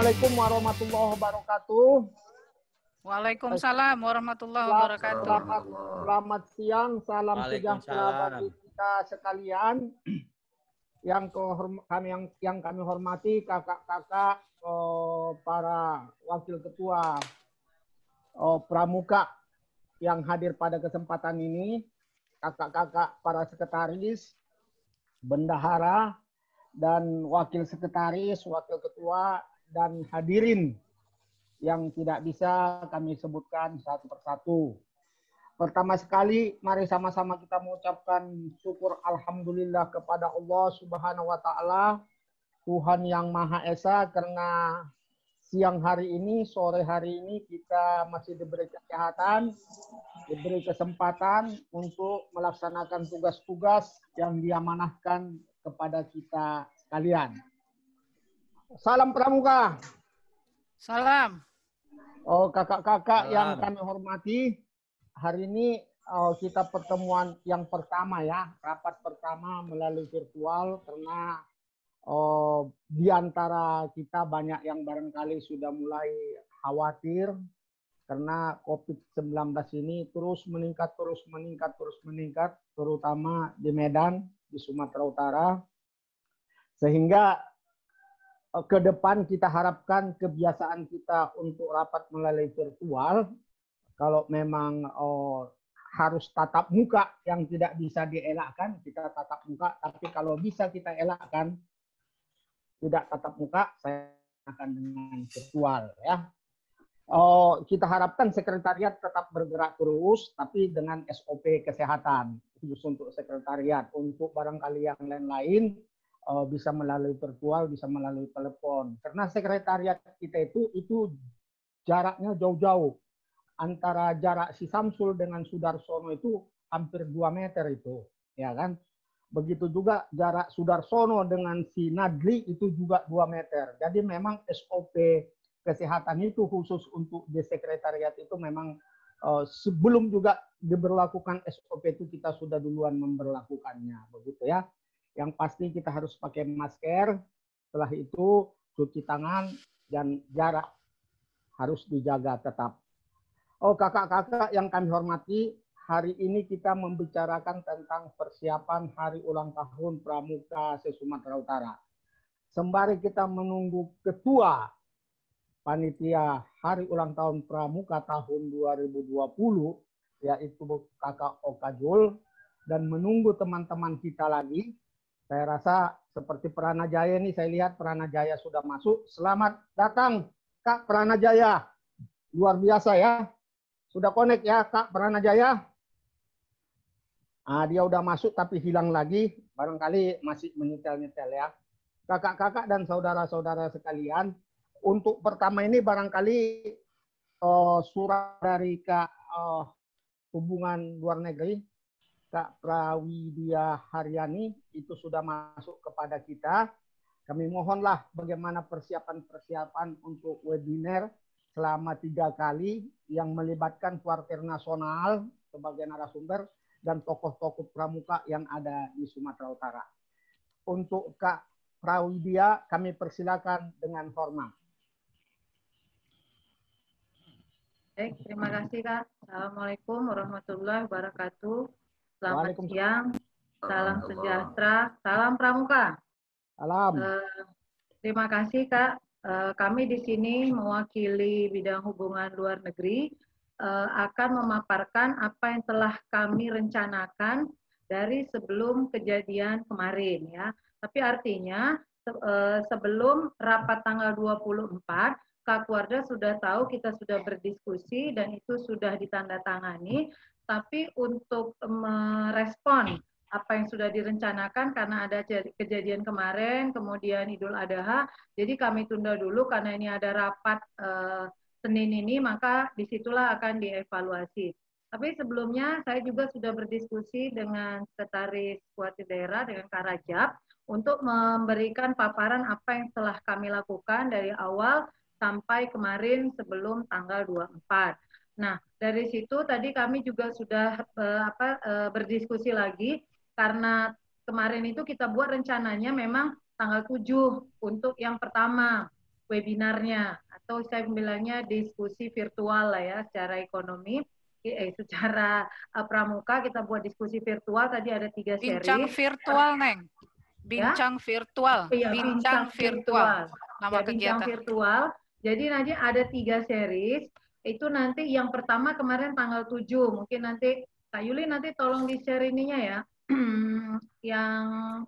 Assalamualaikum warahmatullahi wabarakatuh. Waalaikumsalam warahmatullahi wabarakatuh. Selamat siang, salam sejahtera bagi kita sekalian. Yang kami hormati kakak-kakak, para wakil ketua pramuka yang hadir pada kesempatan ini, kakak-kakak para sekretaris, bendahara, dan wakil sekretaris, wakil ketua, dan hadirin yang tidak bisa kami sebutkan satu persatu. Pertama sekali, mari sama-sama kita mengucapkan syukur alhamdulillah kepada Allah Subhanahu wa taala, Tuhan yang Maha Esa, karena siang hari ini, sore hari ini kita masih diberi kesehatan, diberi kesempatan untuk melaksanakan tugas-tugas yang diamanahkan kepada kita sekalian. Salam pramuka. Salam. Oh, kakak-kakak yang kami hormati, hari ini kita pertemuan yang pertama ya, rapat pertama melalui virtual karena di antara kita banyak yang barangkali sudah mulai khawatir karena COVID-19 ini terus meningkat, terutama di Medan, di Sumatera Utara. Sehingga ke depan kita harapkan kebiasaan kita untuk rapat melalui virtual, kalau memang harus tatap muka yang tidak bisa dielakkan, kita tatap muka. Tapi kalau bisa kita elakkan, tidak tatap muka, saya akan dengan virtual ya. Kita harapkan sekretariat tetap bergerak terus, tapi dengan SOP kesehatan khusus untuk sekretariat. Untuk barangkali yang lain-lain bisa melalui virtual, bisa melalui telepon. Karena sekretariat kita itu jaraknya jauh-jauh. Antara jarak si Samsul dengan Sudarsono itu hampir 2 meter itu, ya kan? Begitu juga jarak Sudarsono dengan si Nadli itu juga 2 meter. Jadi memang SOP kesehatan itu khusus untuk di sekretariat itu memang sebelum juga diberlakukan SOP itu kita sudah duluan memberlakukannya, begitu ya. Yang pasti kita harus pakai masker, setelah itu cuci tangan dan jarak harus dijaga tetap. Oh, kakak-kakak yang kami hormati, hari ini kita membicarakan tentang persiapan hari ulang tahun Pramuka se-Sumatera Utara. Sembari kita menunggu ketua panitia hari ulang tahun Pramuka tahun 2020, yaitu kakak Okajul, dan menunggu teman-teman kita lagi. Saya rasa seperti Pranajaya ini, saya lihat Pranajaya sudah masuk. Selamat datang Kak Pranajaya. Luar biasa ya. Sudah connect ya Kak Pranajaya? Dia udah masuk tapi hilang lagi. Barangkali masih menyetel-nyetel ya. Kakak-kakak dan saudara-saudara sekalian, untuk pertama ini barangkali surat dari Kak Hubungan Luar Negeri, Kak Prawidia Haryani, itu sudah masuk kepada kita. Kami mohonlah bagaimana persiapan-persiapan untuk webinar selama 3 kali yang melibatkan Kuartir Nasional sebagai narasumber dan tokoh-tokoh pramuka yang ada di Sumatera Utara. Untuk Kak Prawidia, kami persilakan dengan hormat. Baik, terima kasih Kak. Assalamualaikum warahmatullahi wabarakatuh. Selamat siang, salam sejahtera, salam pramuka. Salam. Terima kasih Kak. Kami di sini mewakili bidang hubungan luar negeri akan memaparkan apa yang telah kami rencanakan dari sebelum kejadian kemarin ya. Tapi artinya sebelum rapat tanggal 24, Kak Warda sudah tahu kita sudah berdiskusi dan itu sudah ditandatangani, tapi untuk merespon apa yang sudah direncanakan karena ada kejadian kemarin, kemudian Idul Adha, jadi kami tunda dulu karena ini ada rapat Senin ini, maka disitulah akan dievaluasi. Tapi sebelumnya saya juga sudah berdiskusi dengan Sekretaris Kuartir Daerah, dengan Kak Rajab, untuk memberikan paparan apa yang telah kami lakukan dari awal sampai kemarin sebelum tanggal 24. Nah, dari situ tadi kami juga sudah berdiskusi lagi karena kemarin itu kita buat rencananya memang tanggal 7 untuk yang pertama. webinarnya, atau saya bilangnya diskusi virtual lah ya, secara ekonomi, secara pramuka kita buat diskusi virtual. Tadi ada 3 seri. Bincang virtual, Neng. Bincang ya? virtual. Iya, bincang virtual. Nama ya, bincang kegiatan. virtual. Jadi nanti ada 3 series. Itu nanti yang pertama kemarin tanggal 7. Mungkin nanti Kak Yuli nanti tolong di-share ininya ya. Yang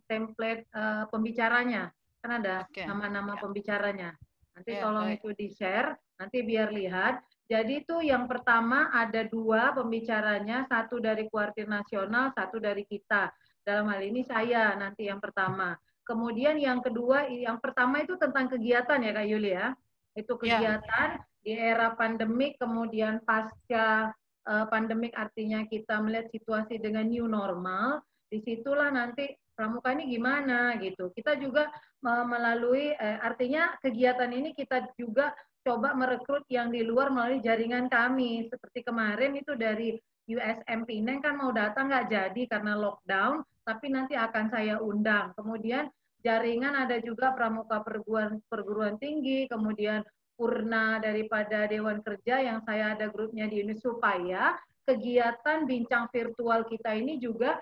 template pembicaranya. Kan ada nama-nama pembicaranya. Nanti tolong itu di-share. Nanti biar lihat. Jadi itu yang pertama ada 2 pembicaranya. 1 dari Kuartir Nasional, 1 dari kita. Dalam hal ini saya nanti yang pertama. Kemudian yang kedua, yang pertama itu tentang kegiatan ya Kak Yuli ya. Itu kegiatan di era pandemik, kemudian pasca pandemik, artinya kita melihat situasi dengan new normal. Disitulah nanti pramuka ini gimana gitu. Kita juga melalui, artinya kegiatan ini kita juga coba merekrut yang di luar melalui jaringan kami. Seperti kemarin itu dari USM Pineng kan mau datang nggak jadi karena lockdown, tapi nanti akan saya undang. Kemudian jaringan ada juga pramuka perguruan tinggi, kemudian Purna daripada Dewan Kerja yang saya ada grupnya di ini, supaya kegiatan bincang virtual kita ini juga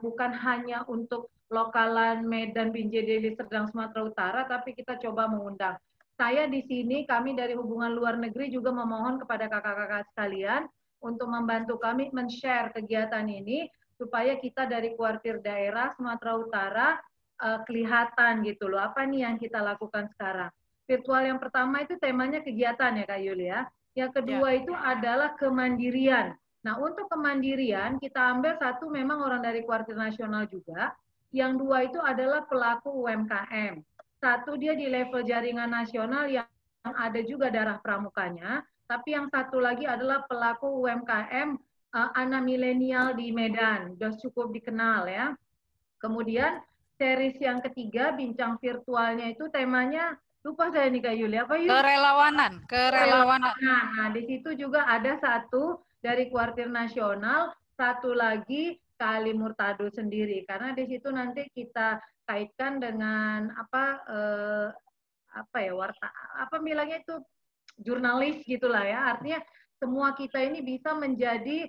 bukan hanya untuk lokalan Medan, Binjai, Deli Serdang, Sumatera Utara, tapi kita coba mengundang. Saya di sini, kami dari Hubungan Luar Negeri juga memohon kepada kakak-kakak sekalian untuk membantu kami men-share kegiatan ini supaya kita dari kuartir daerah Sumatera Utara kelihatan gitu loh, apa nih yang kita lakukan sekarang. Virtual yang pertama itu temanya kegiatan ya Kak Yulia. Yang kedua itu adalah kemandirian. Nah, untuk kemandirian kita ambil 1 memang orang dari kuartir nasional juga. Yang 2 itu adalah pelaku UMKM. 1 dia di level jaringan nasional yang ada juga darah pramukanya. Tapi yang 1 lagi adalah pelaku UMKM anak milenial di Medan. Sudah cukup dikenal ya. Kemudian series yang ketiga, bincang virtualnya itu temanya, lupa saya nih Kak Yuli, apa yuk? Kerelawanan. Nah, di situ juga ada 1 dari kuartir nasional, 1 lagi Kak Murtado sendiri, karena di situ nanti kita kaitkan dengan bilangnya itu jurnalis gitulah ya, artinya semua kita ini bisa menjadi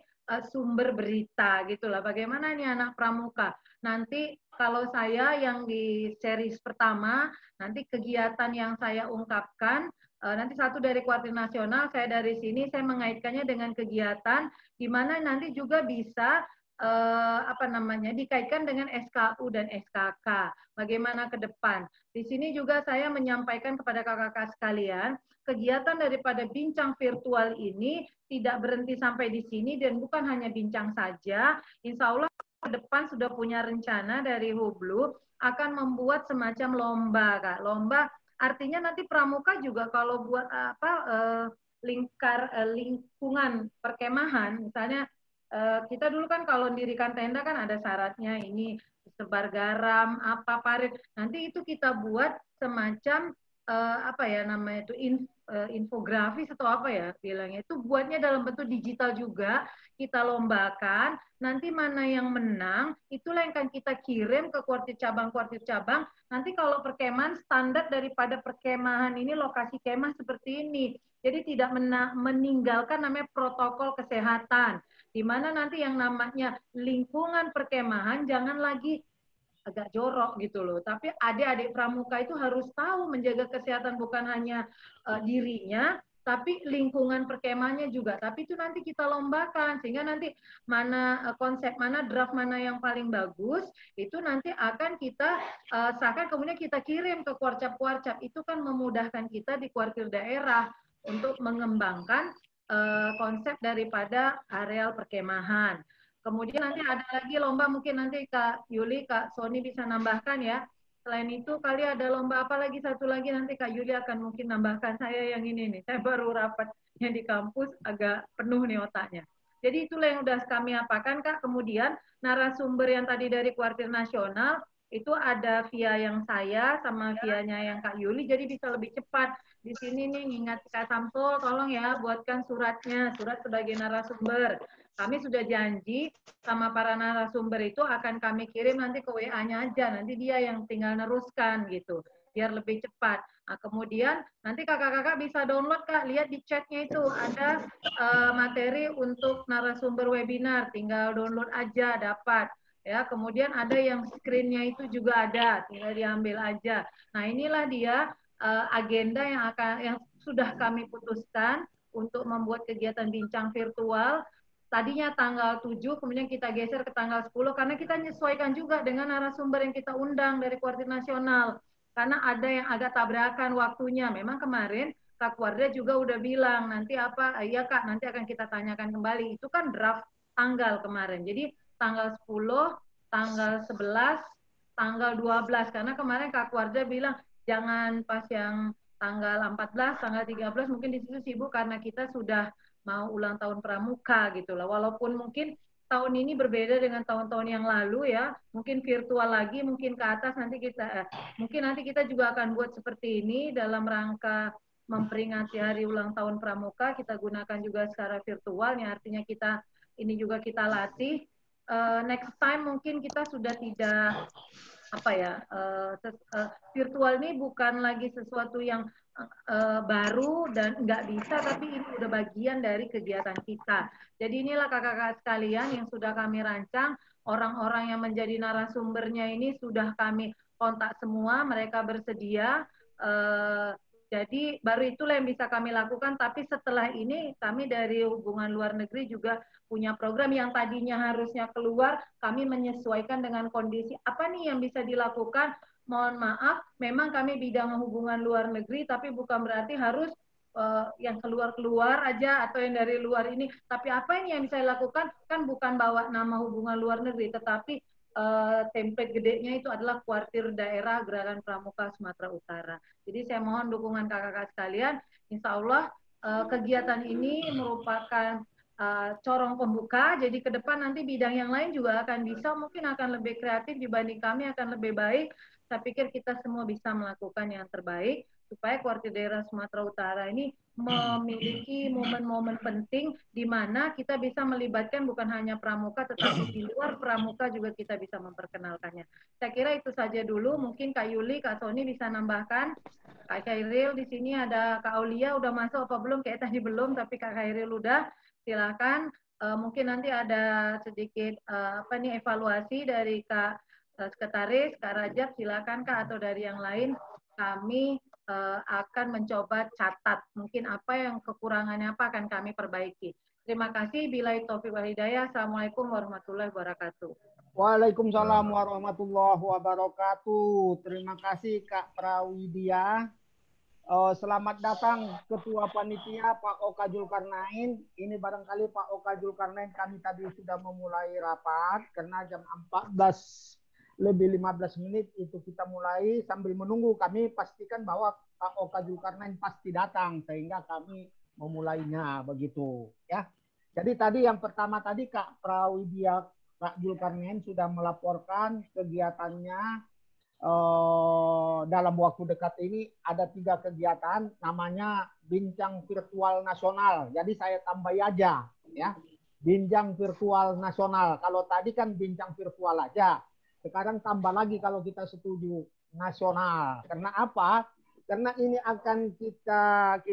sumber berita gitulah. Bagaimana nih anak pramuka? Nanti kalau saya yang di series pertama, nanti kegiatan yang saya ungkapkan, nanti 1 dari kuartir nasional, saya dari sini, saya mengaitkannya dengan kegiatan, di mana nanti juga bisa dikaitkan dengan SKU dan SKK. Bagaimana ke depan? Di sini juga saya menyampaikan kepada kakak-kakak sekalian, kegiatan daripada bincang virtual ini tidak berhenti sampai di sini dan bukan hanya bincang saja. Insya Allah ke depan sudah punya rencana dari Hublu akan membuat semacam lomba, Kak. Lomba artinya nanti pramuka juga kalau buat lingkungan perkemahan, misalnya kita dulu kan kalau mendirikan tenda kan ada syaratnya ini sebar garam, parit. Nanti itu kita buat semacam infografis atau apa ya bilangnya, itu buatnya dalam bentuk digital juga, kita lombakan, nanti mana yang menang itulah yang akan kita kirim ke kuartir cabang, nanti kalau perkemahan standar daripada perkemahan ini, lokasi kemah seperti ini, jadi tidak meninggalkan namanya protokol kesehatan, di mana nanti yang namanya lingkungan perkemahan jangan lagi agak jorok gitu loh. Tapi adik-adik pramuka itu harus tahu menjaga kesehatan bukan hanya dirinya, tapi lingkungan perkemahannya juga. Tapi itu nanti kita lombakan sehingga nanti mana konsep mana draft mana yang paling bagus itu nanti akan kita seakan kemudian kita kirim ke kuarcap-kuarcap. Itu kan memudahkan kita di kuartir daerah untuk mengembangkan konsep daripada areal perkemahan. Kemudian nanti ada lagi lomba, mungkin nanti Kak Yuli, Kak Sony bisa nambahkan ya. Selain itu kali ada lomba apa lagi, 1 lagi nanti Kak Yuli akan mungkin nambahkan. Saya yang ini nih, saya baru rapat yang di kampus agak penuh nih otaknya. Jadi itulah yang udah kami apakan Kak. Kemudian narasumber yang tadi dari kuartir nasional, itu ada via yang saya sama via-nya yang Kak Yuli, jadi bisa lebih cepat. Di sini nih ingat Kak Samsul, tolong ya buatkan suratnya, surat sebagai narasumber. Kami sudah janji sama para narasumber itu akan kami kirim nanti ke WA-nya aja, nanti dia yang tinggal neruskan gitu. biar lebih cepat. Nah, kemudian nanti kakak-kakak bisa download Kak, lihat di chatnya itu ada materi untuk narasumber webinar, tinggal download aja dapat. Ya, kemudian ada yang screen-nya itu juga ada, tinggal diambil aja. Nah, inilah dia agenda yang sudah kami putuskan untuk membuat kegiatan bincang virtual. Tadinya tanggal 7, kemudian kita geser ke tanggal 10 karena kita menyesuaikan juga dengan narasumber yang kita undang dari Kuartir Nasional. Karena ada yang agak tabrakan waktunya. Memang kemarin Kak Warda juga udah bilang nanti apa, iya Kak, nanti akan kita tanyakan kembali. Itu kan draft tanggal kemarin. Jadi tanggal 10, tanggal 11, tanggal 12. Karena kemarin Kak Warda bilang jangan pas yang tanggal 14, tanggal 13 mungkin di situ sibuk karena kita sudah mau ulang tahun pramuka gitu lah. Walaupun mungkin tahun ini berbeda dengan tahun-tahun yang lalu ya. Mungkin virtual lagi, mungkin ke atas nanti mungkin nanti kita juga akan buat seperti ini dalam rangka memperingati hari ulang tahun pramuka, kita gunakan juga secara virtual, yang artinya ini juga kita latih. Next time mungkin kita sudah tidak virtual ini bukan lagi sesuatu yang baru dan nggak bisa, tapi ini udah bagian dari kegiatan kita. Jadi inilah kakak-kakak sekalian yang sudah kami rancang, orang-orang yang menjadi narasumbernya ini sudah kami kontak semua, mereka bersedia. Jadi baru itulah yang bisa kami lakukan, tapi setelah ini kami dari Hubungan Luar Negeri juga punya program yang tadinya harusnya keluar, kami menyesuaikan dengan kondisi apa nih yang bisa dilakukan. Mohon maaf, memang kami bidang hubungan luar negeri, tapi bukan berarti harus yang keluar-keluar aja atau yang dari luar ini. Tapi apa ini yang bisa dilakukan? Kan bukan bawa nama hubungan luar negeri, tetapi template gedenya itu adalah Kuartir Daerah Gerakan Pramuka Sumatera Utara. Jadi saya mohon dukungan kakak-kakak sekalian. Insya Allah kegiatan ini merupakan corong pembuka, jadi ke depan nanti bidang yang lain juga akan bisa, mungkin akan lebih kreatif dibanding kami, akan lebih baik. Saya pikir kita semua bisa melakukan yang terbaik, supaya Kuartir Daerah Sumatera Utara ini memiliki momen-momen penting di mana kita bisa melibatkan bukan hanya pramuka, tetapi di luar pramuka juga kita bisa memperkenalkannya. Saya kira itu saja dulu, mungkin Kak Yuli, Kak Soni bisa nambahkan. Kak Khairil di sini ada Kak Aulia, udah masuk apa belum? Kayak tadi belum, tapi Kak Khairil udah. Silakan, mungkin nanti ada sedikit evaluasi dari Kak Sekretaris, Kak Rajab, silakan Kak, atau dari yang lain. Kami akan mencoba catat mungkin apa yang kekurangannya apa akan kami perbaiki. Terima kasih. Billahi taufiq wal hidayah. Assalamualaikum warahmatullahi wabarakatuh. Waalaikumsalam warahmatullahi wabarakatuh. Terima kasih Kak Prawidya. Selamat datang Ketua Panitia Pak Oka Zulkarnain. Ini barangkali Pak Oka Zulkarnain, kami tadi sudah memulai rapat karena jam 14:15 itu kita mulai. Sambil menunggu kami pastikan bahwa Pak Oka Zulkarnain pasti datang sehingga kami memulainya begitu ya. Jadi tadi yang pertama tadi Kak Prawidya Kak Zulkarnain sudah melaporkan kegiatannya. Dalam waktu dekat ini ada 3 kegiatan namanya Bincang Virtual Nasional. Jadi saya tambah aja ya, Bincang Virtual Nasional. Kalau tadi kan bincang virtual aja, sekarang tambah lagi kalau kita setuju nasional. Karena apa? Karena ini akan kita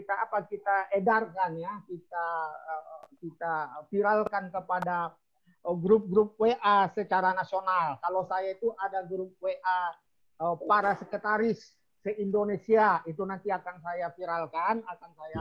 edarkan ya, kita viralkan kepada grup-grup WA secara nasional. Kalau saya itu ada grup WA para sekretaris se-Indonesia, itu nanti akan saya viralkan, akan saya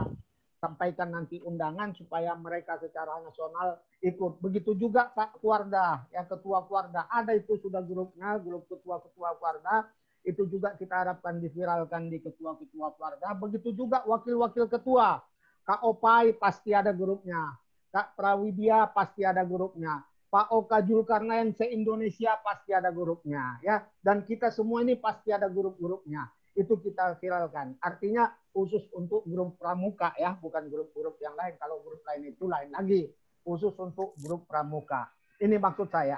sampaikan nanti undangan supaya mereka secara nasional ikut. Begitu juga Pak Kuarda, yang Ketua Kuarda, ada itu sudah grupnya, grup Ketua-Ketua Kuarda, itu juga kita harapkan diviralkan di Ketua-Ketua Kuarda. Begitu juga Wakil-Wakil Ketua, Kak Opai pasti ada grupnya, Kak Prawidya pasti ada grupnya, Pak Oka Zulkarnain se-Indonesia pasti ada grupnya ya, dan kita semua ini pasti ada grup-grupnya, itu kita viralkan. Artinya khusus untuk grup pramuka ya, bukan grup-grup yang lain. Kalau grup lain itu lain lagi, khusus untuk grup pramuka. Ini maksud saya.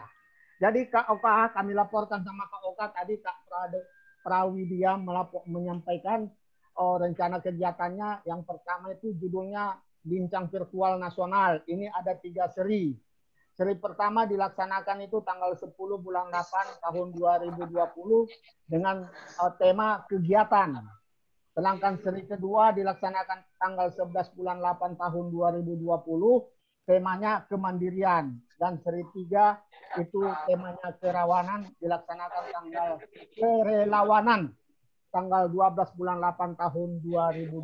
Jadi Kak Oka, kami laporkan sama Kak Oka tadi, Kak Prawidya menyampaikan rencana kegiatannya. Yang pertama itu judulnya Bincang Virtual Nasional. Ini ada 3 seri. Seri pertama dilaksanakan itu tanggal 10 bulan 8 tahun 2020 dengan tema kegiatan. Sedangkan seri kedua dilaksanakan tanggal 11 bulan 8 tahun 2020, temanya kemandirian. Dan seri 3 itu temanya kerawanan, dilaksanakan tanggal kerelawanan, tanggal 12 bulan 8 tahun 2020.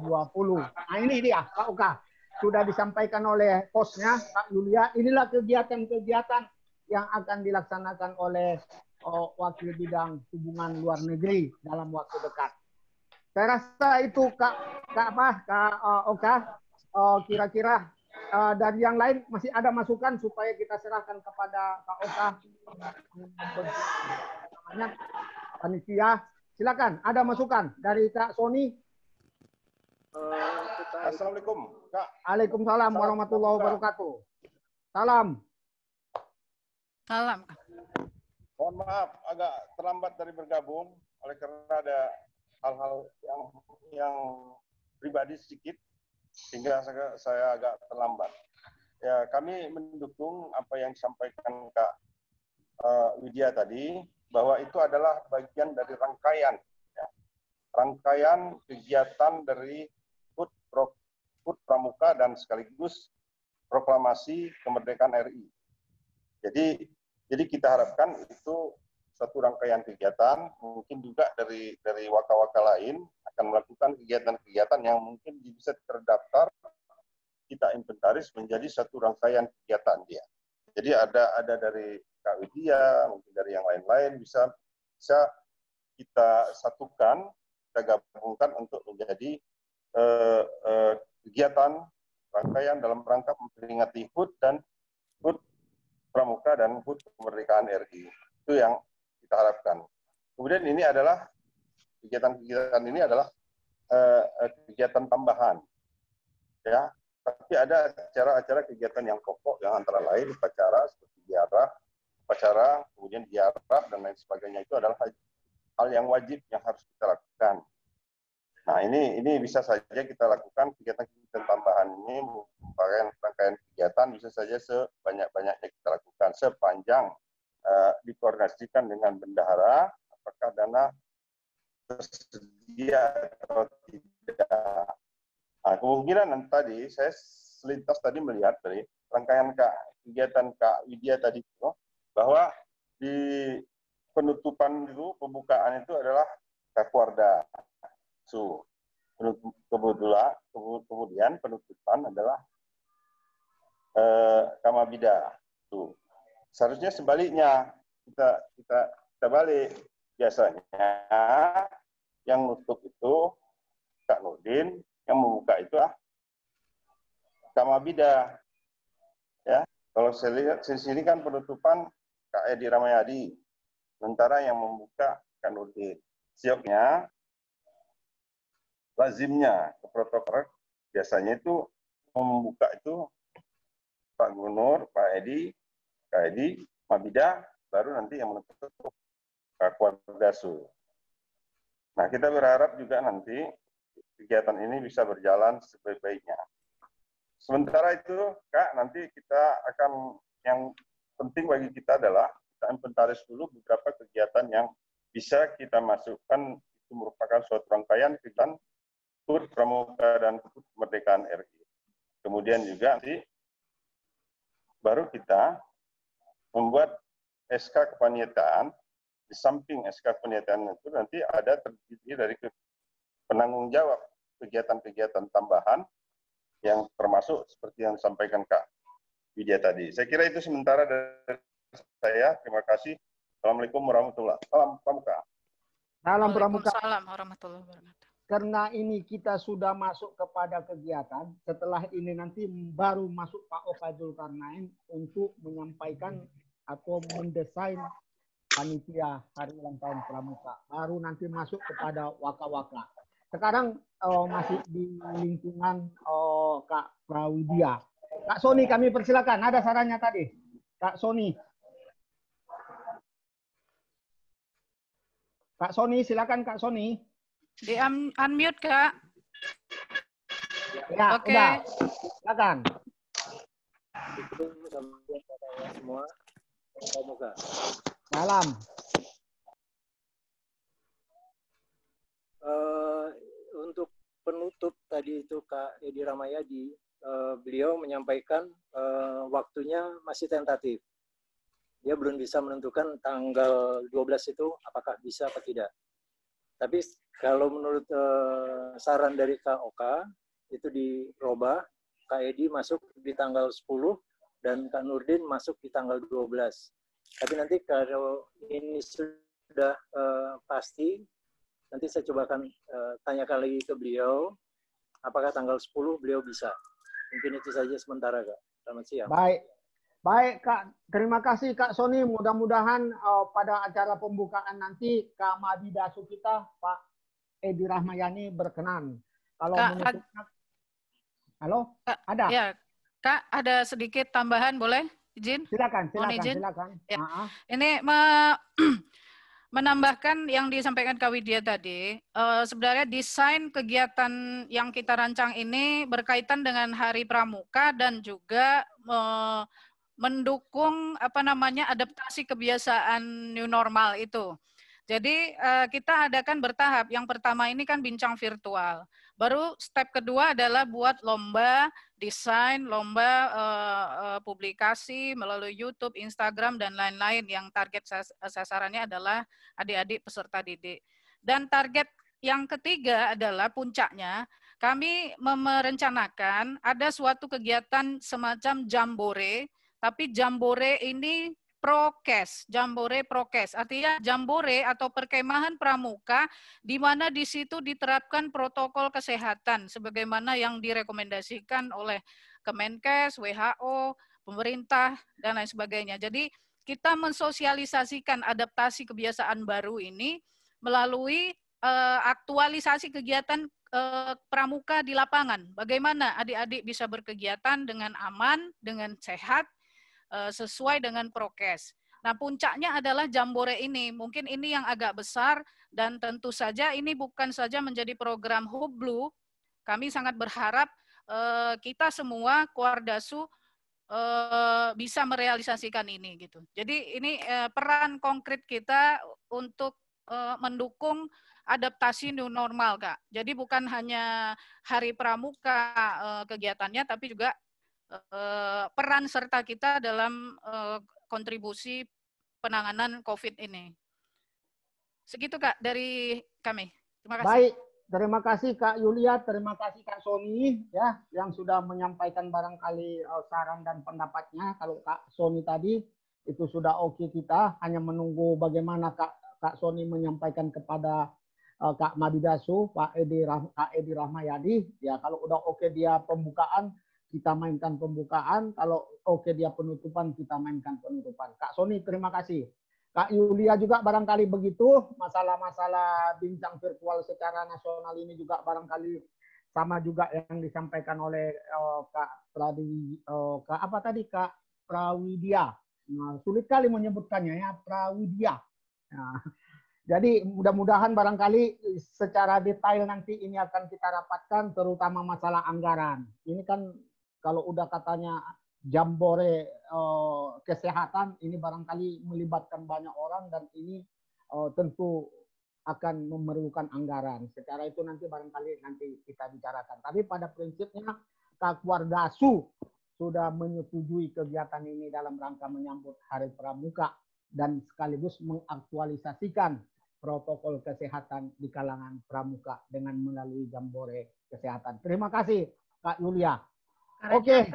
Nah ini dia, Kak Oka. Sudah disampaikan oleh hostnya, Kak Yulia. Inilah kegiatan-kegiatan yang akan dilaksanakan oleh Wakil Bidang Hubungan Luar Negeri dalam waktu dekat. Saya rasa itu Kak Oka. Kira-kira dari yang lain masih ada masukan supaya kita serahkan kepada Kak Oka. Namanya panitia. Silakan, ada masukan dari Kak Sony. Assalamualaikum, Kak. Waalaikumsalam warahmatullahi wabarakatuh. Salam. Salam. Mohon maaf agak terlambat dari bergabung oleh karena ada hal-hal yang pribadi sedikit sehingga saya agak terlambat. Ya, kami mendukung apa yang disampaikan Kak Widya tadi bahwa itu adalah bagian dari rangkaian kegiatan dari HUT Pramuka dan sekaligus proklamasi kemerdekaan RI. Jadi kita harapkan itu suatu rangkaian kegiatan, mungkin juga dari waka-waka lain akan melakukan kegiatan-kegiatan yang mungkin bisa terdaftar, kita inventaris menjadi satu rangkaian kegiatan dia. Jadi ada dari Kak Widya, mungkin dari yang lain-lain bisa kita satukan, kita gabungkan untuk menjadi kegiatan rangkaian dalam rangka memperingati HUT dan HUT Pramuka dan HUT Kemerdekaan RI. Itu yang kita harapkan. Kemudian ini adalah kegiatan-kegiatan ini adalah kegiatan tambahan, ya. Tapi ada acara-acara kegiatan yang pokok yang antara lain upacara seperti upacara, kemudian ziarah dan lain sebagainya itu adalah hal yang wajib yang harus kita lakukan. Nah ini bisa saja kita lakukan kegiatan-kegiatan tambahan ini merupakan rangkaian kegiatan bisa saja sebanyak-banyaknya kita lakukan sepanjang dikoordinasikan dengan bendahara apakah dana tersedia atau tidak. Nah, kemungkinan tadi saya selintas tadi melihat dari rangkaian kegiatan Kak Widya tadi itu bahwa di penutupan itu pembukaan itu adalah Kakuarda. Kemudian penutupan adalah Kamabida. Seharusnya sebaliknya kita balik. Biasanya yang nutup itu Kak Nurdin, yang membuka itu Kamabida. Ya, kalau saya lihat di sini kan penutupan Kak Edi Ramayadi, sementara yang membuka Kak Nurdin. Siapnya lazimnya ke protokol biasanya itu membuka itu Pak Gubernur, Pak Edi, Kak Edi, Mabida, baru nanti yang menutup Kak Kuardasu. Nah, kita berharap juga nanti kegiatan ini bisa berjalan sebaik-baiknya. Sementara itu, Kak, nanti kita akan, yang penting bagi kita adalah kita inventaris dulu beberapa kegiatan yang bisa kita masukkan, itu merupakan suatu rangkaian kegiatan HUT Pramuka dan HUT Kemerdekaan RI. Kemudian juga nanti baru kita membuat SK kepanitraan. Di samping SK kepanitraan itu nanti ada terdiri dari penanggung jawab kegiatan-kegiatan tambahan yang termasuk seperti yang disampaikan Kak Widya tadi. Saya kira itu sementara dari saya. Terima kasih. Assalamualaikum warahmatullahi wabarakatuh. Salam Pramuka. Salam Pramuka. Waalaikumsalam warahmatullahi wabarakatuh. Karena ini kita sudah masuk kepada kegiatan, setelah ini nanti baru masuk Pak Oka Zulkarnain untuk menyampaikan atau mendesain panitia hari ulang tahun Pramuka. Baru nanti masuk kepada waka-waka. Sekarang masih di lingkungan Kak Prawidya. Kak Sony, kami persilakan. Ada sarannya tadi. Kak Sony. Kak Sony, silakan Kak Sony. Di unmute, Kak. Ya, Oke. udah. Silakan. Assalamualaikum kepada semua. Semoga. Salam. Untuk penutup tadi itu Kak Edi Rahmayadi, beliau menyampaikan waktunya masih tentatif. Dia belum bisa menentukan tanggal 12 itu apakah bisa atau tidak. Tapi kalau menurut saran dari Kak Oka, itu dirubah, Kak Edi masuk di tanggal 10 dan Kak Nurdin masuk di tanggal 12. Tapi nanti kalau ini sudah pasti, nanti saya coba akan tanyakan lagi ke beliau, apakah tanggal 10 beliau bisa. Mungkin itu saja sementara, Kak. Selamat siang. Baik, Kak. Terima kasih, Kak Sony. Mudah-mudahan pada acara pembukaan nanti Kak Mabidasu kita, Pak Edi Rahmayani berkenan. Kalau menutupnya, halo, ada? Ya, Kak, ada sedikit tambahan, boleh? Izin? Silakan. Ya. Ini menambahkan yang disampaikan Kak Widya tadi, sebenarnya desain kegiatan yang kita rancang ini berkaitan dengan Hari Pramuka dan juga mendukung adaptasi kebiasaan new normal itu. Jadi kita adakan bertahap. Yang pertama ini kan bincang virtual. Baru step kedua adalah buat lomba desain, lomba publikasi melalui YouTube, Instagram, dan lain-lain yang target sasarannya adalah adik-adik peserta didik. Dan target yang ketiga adalah puncaknya, kami merencanakan ada suatu kegiatan semacam jambore, tapi jambore ini prokes, jambore prokes. Artinya jambore atau perkemahan pramuka di mana di situ diterapkan protokol kesehatan sebagaimana yang direkomendasikan oleh Kemenkes, WHO, pemerintah dan lain sebagainya. Jadi kita mensosialisasikan adaptasi kebiasaan baru ini melalui aktualisasi kegiatan pramuka di lapangan. Bagaimana adik-adik bisa berkegiatan dengan aman, dengan sehat, sesuai dengan prokes. Nah, puncaknya adalah jambore ini. Mungkin ini yang agak besar dan tentu saja ini bukan saja menjadi program Hublu. Kami sangat berharap kita semua Kuardasu bisa merealisasikan ini gitu. Jadi ini peran konkret kita untuk mendukung adaptasi new normal, Kak. Jadi bukan hanya Hari Pramuka kegiatannya, tapi juga peran serta kita dalam kontribusi penanganan COVID ini. Segitu Kak dari kami. Terima kasih. Baik, terima kasih Kak Yulia, terima kasih Kak Sony ya yang sudah menyampaikan barangkali saran dan pendapatnya. Kalau Kak Sony tadi itu sudah oke, kita hanya menunggu bagaimana Kak Sony menyampaikan kepada Kak Mabidasu, Kak Edi Rahmayadi. Ya kalau udah oke dia pembukaan, kita mainkan pembukaan. Kalau oke dia penutupan, kita mainkan penutupan. Kak Sony, terima kasih. Kak Yulia juga barangkali begitu. Masalah-masalah bincang virtual secara nasional ini juga barangkali sama juga yang disampaikan oleh Kak Prawidia. Nah, sulit kali menyebutkannya ya, Prawidia. Nah, jadi mudah-mudahan barangkali secara detail nanti ini akan kita rapatkan, terutama masalah anggaran. Ini kan kalau udah katanya jambore kesehatan, ini barangkali melibatkan banyak orang dan ini tentu akan memerlukan anggaran. Secara itu nanti barangkali nanti kita bicarakan. Tapi pada prinsipnya Kak Kuardasu sudah menyetujui kegiatan ini dalam rangka menyambut Hari Pramuka dan sekaligus mengaktualisasikan protokol kesehatan di kalangan pramuka dengan melalui jambore kesehatan. Terima kasih Kak Yulia. Oke.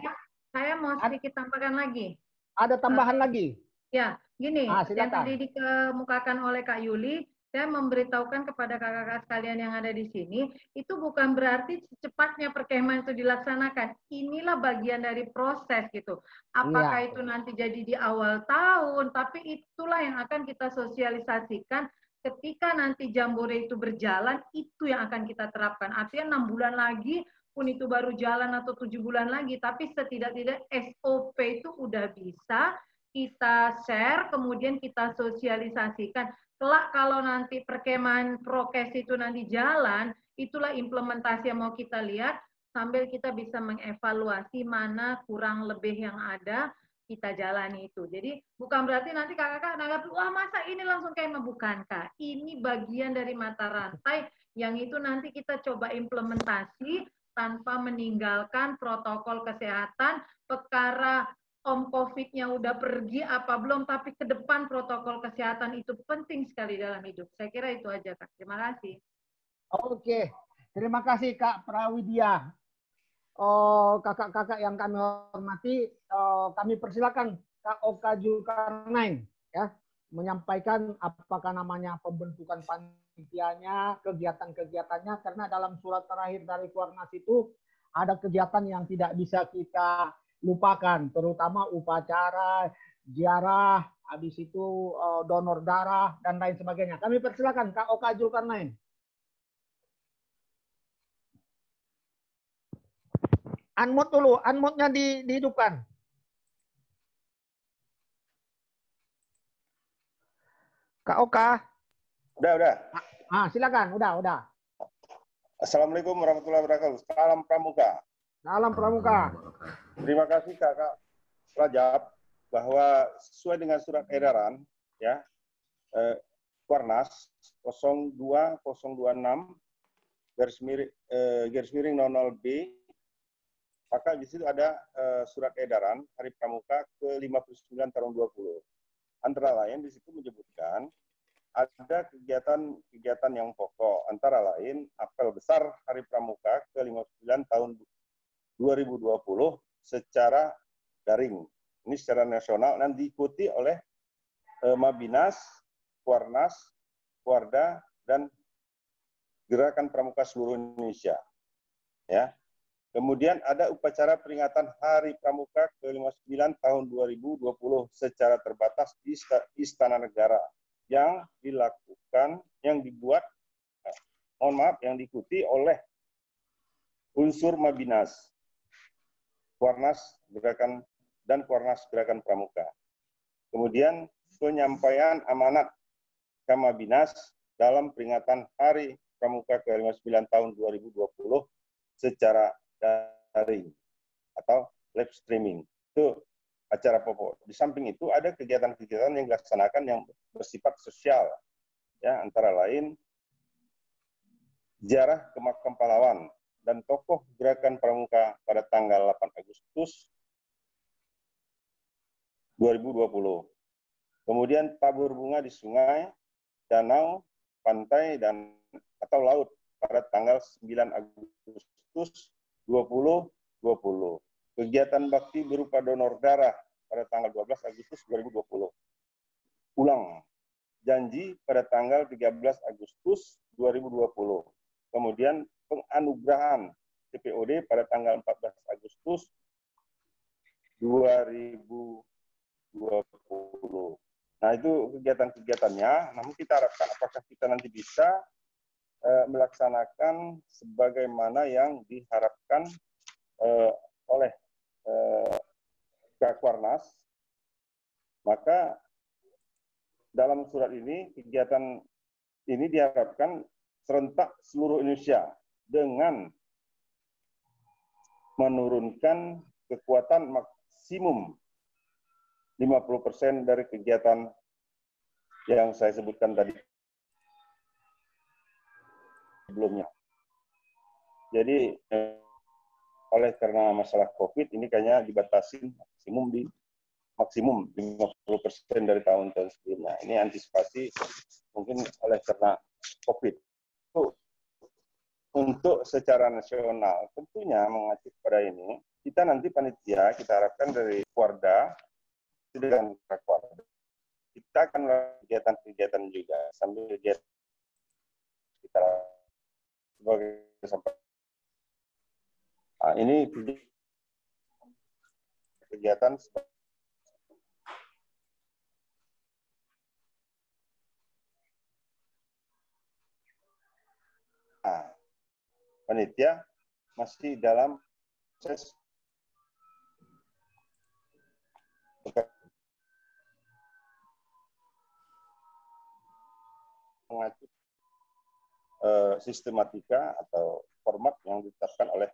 Saya mau sedikit tambahkan lagi. Ada tambahan lagi? Ya, gini, yang silakan. tadi dikemukakan oleh Kak Yuli, saya memberitahukan kepada kakak-kakak sekalian yang ada di sini, itu bukan berarti secepatnya perkemahan itu dilaksanakan. Inilah bagian dari proses gitu. Apakah itu nanti jadi di awal tahun, tapi itulah yang akan kita sosialisasikan ketika nanti jambore itu berjalan, itu yang akan kita terapkan. Artinya 6 bulan lagi, pun itu baru jalan atau 7 bulan lagi, tapi setidak-tidak SOP itu udah bisa kita share, kemudian kita sosialisasikan. Kelak kalau nanti perkemahan prokes itu nanti jalan, itulah implementasi yang mau kita lihat. sambil kita bisa mengevaluasi mana kurang lebih yang ada, kita jalani itu. Jadi bukan berarti nanti kakak-kakak nanggap, wah masa ini langsung kayak bukan Kak. Ini bagian dari mata rantai yang itu nanti kita coba implementasi tanpa meninggalkan protokol kesehatan, perkara Om COVID-nya udah pergi apa belum, tapi ke depan protokol kesehatan itu penting sekali dalam hidup. Saya kira itu aja, Kak. Terima kasih. Oke, terima kasih Kak Prawidya. Kakak-kakak yang kami hormati, kami persilakan Kak Oka Zulkarnain ya menyampaikan apakah namanya pembentukan panitianya, kegiatan-kegiatannya, karena dalam surat terakhir dari Kuarnas itu ada kegiatan yang tidak bisa kita lupakan, terutama upacara, ziarah, habis itu donor darah dan lain sebagainya. Kami persilakan Kak Oka Zulkarnain. Unmute dulu, unmute-nya dihidupkan. Kak Oka. Udah. Silakan, udah. Assalamualaikum warahmatullahi wabarakatuh. Salam Pramuka. Salam Pramuka. Terima kasih Kakak Rajab bahwa sesuai dengan surat edaran ya Kuarnas 02026 garis miring 00B, maka di situ ada surat edaran Hari Pramuka ke-59 tahun 20. Antara lain di situ menyebutkan ada kegiatan yang pokok, antara lain apel besar Hari Pramuka ke-59 tahun 2020 secara daring. Ini secara nasional dan diikuti oleh Mabinas, Kuarnas, Kuarda, dan Gerakan Pramuka seluruh Indonesia. Ya. Kemudian ada upacara peringatan Hari Pramuka ke-59 tahun 2020 secara terbatas di Istana Negara yang diikuti oleh unsur Mabinas, Kuarnas Gerakan dan Kuarnas Gerakan Pramuka. Kemudian penyampaian amanat Kamabinas dalam peringatan Hari Pramuka ke-59 tahun 2020 secara daring atau live streaming. Itu acara pokok. Di samping itu ada kegiatan-kegiatan yang dilaksanakan yang bersifat sosial, ya, antara lain ziarah ke makam pahlawan dan tokoh Gerakan Pramuka pada tanggal 8 Agustus 2020. Kemudian tabur bunga di sungai, danau, pantai, dan atau laut pada tanggal 9 Agustus 2020. Kegiatan bakti berupa donor darah pada tanggal 12 Agustus 2020. Ulang janji pada tanggal 13 Agustus 2020. Kemudian penganugerahan CPOD pada tanggal 14 Agustus 2020. Nah, itu kegiatan-kegiatannya. Namun kita harapkan apakah kita nanti bisa melaksanakan sebagaimana yang diharapkan oleh Kuarnas. Maka dalam surat ini, kegiatan ini diharapkan serentak seluruh Indonesia dengan menurunkan kekuatan maksimum 50% dari kegiatan yang saya sebutkan tadi sebelumnya. Jadi oleh karena masalah COVID ini kayaknya dibatasi maksimum 50% dari tahun-tahun sebelumnya. Ini antisipasi mungkin oleh karena COVID. Untuk secara nasional, tentunya mengacu pada ini, kita nanti panitia, kita harapkan dari Kuarda, dengan Kuarda, kita akan melakukan kegiatan-kegiatan juga, sambil kegiatan kita sebagai sampai. Nah, ini kegiatan panitia masih dalam proses mengacu sistematika atau format yang ditetapkan oleh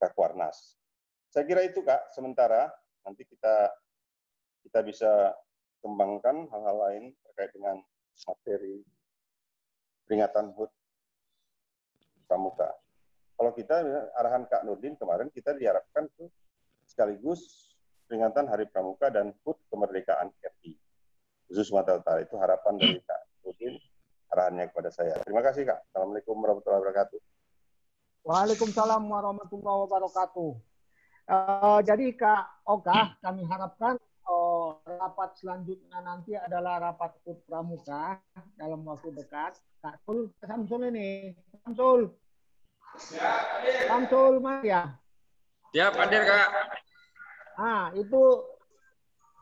Kakwarnas. Saya kira itu Kak, sementara nanti kita bisa kembangkan hal-hal lain terkait dengan materi peringatan HUT Pramuka. Kalau kita arahan Kak Nurdin kemarin, kita diharapkan tuh sekaligus peringatan Hari Pramuka dan HUT Kemerdekaan RI khusus Sumatera Utara. Itu harapan dari Kak Nurdin, arahannya kepada saya. Terima kasih Kak. Assalamualaikum warahmatullahi wabarakatuh. Waalaikumsalam warahmatullahi wabarakatuh. Jadi Kak Oka, kami harapkan rapat selanjutnya nanti adalah rapat HUT Pramuka dalam waktu dekat. Kak Samsul ini, Samsul Mas ya. Siap, hadir Kak. Itu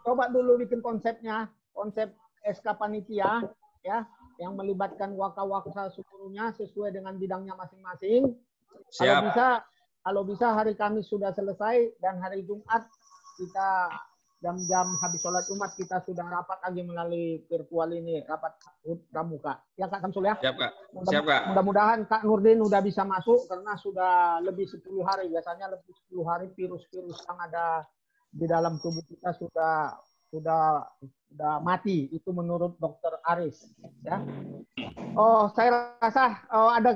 coba dulu bikin konsepnya, konsep SK Panitia ya, yang melibatkan waka-waka seluruhnya sesuai dengan bidangnya masing-masing. Kalau bisa hari Kamis sudah selesai dan hari Jumat kita jam-jam habis sholat Jumat kita sudah rapat lagi melalui virtual ini, rapat HUT Pramuka. Ya Kak Samsul ya? Siap Kak. Siap Kak. Mudah-mudahan Kak Nurdin udah bisa masuk karena sudah lebih 10 hari. Biasanya lebih 10 hari virus-virus yang ada di dalam tubuh kita sudah mati. Itu menurut Dokter Aris. Ya. Saya rasa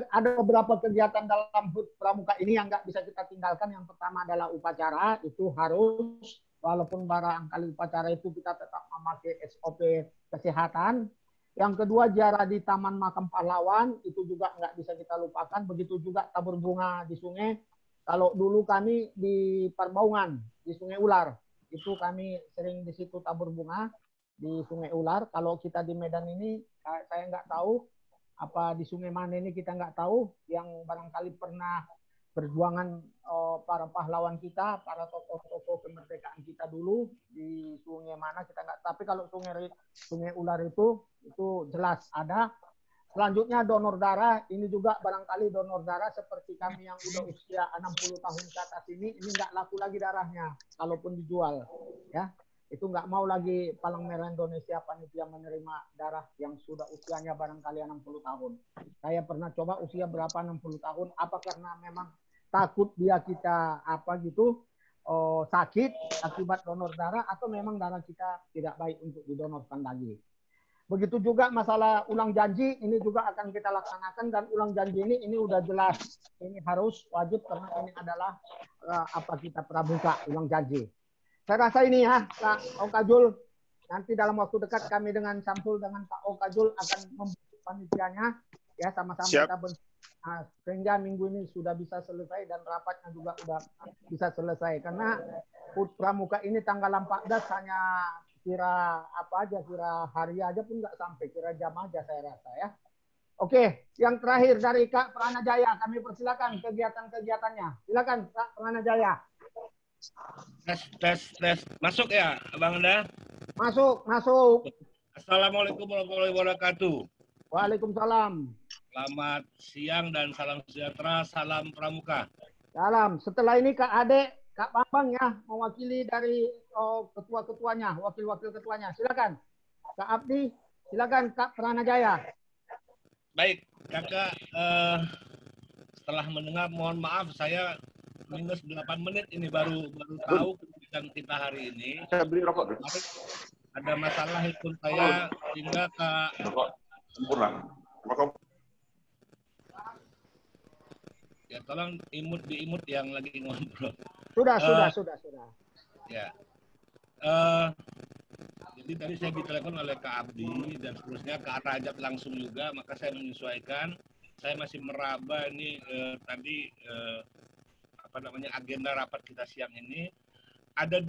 ada beberapa kegiatan dalam HUT Pramuka ini yang nggak bisa kita tinggalkan. Yang pertama adalah upacara, itu harus. Walaupun barangkali upacara itu kita tetap memakai SOP kesehatan. Yang kedua, ziarah di Taman Makam Pahlawan, itu juga nggak bisa kita lupakan. Begitu juga tabur bunga di sungai. Kalau dulu kami di Parbaungan, di Sungai Ular, itu kami sering di situ tabur bunga di Sungai Ular. Kalau kita di Medan ini, saya nggak tahu. Apa di sungai mana ini kita nggak tahu. Yang barangkali pernah perjuangan para pahlawan kita, para tokoh-tokoh kemerdekaan kita dulu di sungai mana kita nggak. Tapi kalau sungai Ular itu jelas ada. Selanjutnya donor darah, ini juga barangkali donor darah seperti kami yang udah usia 60 tahun ke atas ini nggak laku lagi darahnya, kalaupun dijual, ya. Itu nggak mau lagi Palang Merah Indonesia panitia menerima darah yang sudah usianya barangkali 60 tahun. Saya pernah coba usia berapa 60 tahun, apa karena memang takut dia kita sakit akibat donor darah atau memang darah kita tidak baik untuk didonorkan lagi. Begitu juga masalah ulang janji, ini juga akan kita laksanakan dan ulang janji ini udah jelas, ini harus wajib karena ini adalah kita pramuka ulang janji. Saya rasa ini ya Kak Okajul, nanti dalam waktu dekat kami dengan Samsul dengan Pak Okajul akan membentuk panitianya ya sama-sama kita bentuk. Sehingga minggu ini sudah bisa selesai dan rapatnya juga sudah bisa selesai karena HUT Pramuka ini tanggal 14 hanya kira hari aja pun nggak sampai, kira jam aja saya rasa ya. Oke, yang terakhir dari Kak Pranajaya, kami persilakan kegiatan-kegiatannya. Silakan Kak Pranajaya. Tes. Masuk ya, Bang Anda? Masuk. Assalamualaikum warahmatullahi wabarakatuh. Waalaikumsalam. Selamat siang dan salam sejahtera, salam Pramuka. Salam. Setelah ini Kak Ade, Kak Bambang ya, mewakili dari ketua-ketuanya, wakil-wakil ketuanya. Silakan. Kak Abdi, silakan Kak Pranajaya. Baik, Kakak, setelah mendengar, mohon maaf saya minus 8 menit ini baru tahu kegiatan kita hari ini. Saya beli rokok. Ada masalah handphone saya sehingga Kak sempurna. Ya, tolong diimut yang lagi ngobrol. Sudah. Ya. Jadi tadi saya ditelepon oleh Kak Abdi dan seterusnya Kak Rajab langsung juga, maka saya menyesuaikan. Saya masih meraba ini agenda rapat kita siang ini. Ada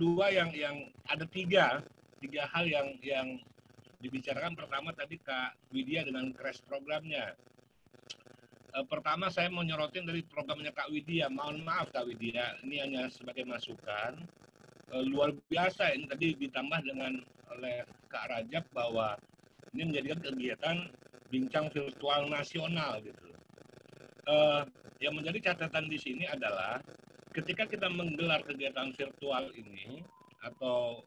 tiga hal yang dibicarakan. Pertama tadi Kak Widya dengan crash programnya. Pertama saya mau nyorotin dari programnya Kak Widya. Mohon maaf Kak Widya, ini hanya sebagai masukan. Luar biasa ini tadi ditambah dengan oleh Kak Rajab bahwa ini menjadikan kegiatan bincang virtual nasional gitu. Yang menjadi catatan di sini adalah ketika kita menggelar kegiatan virtual ini atau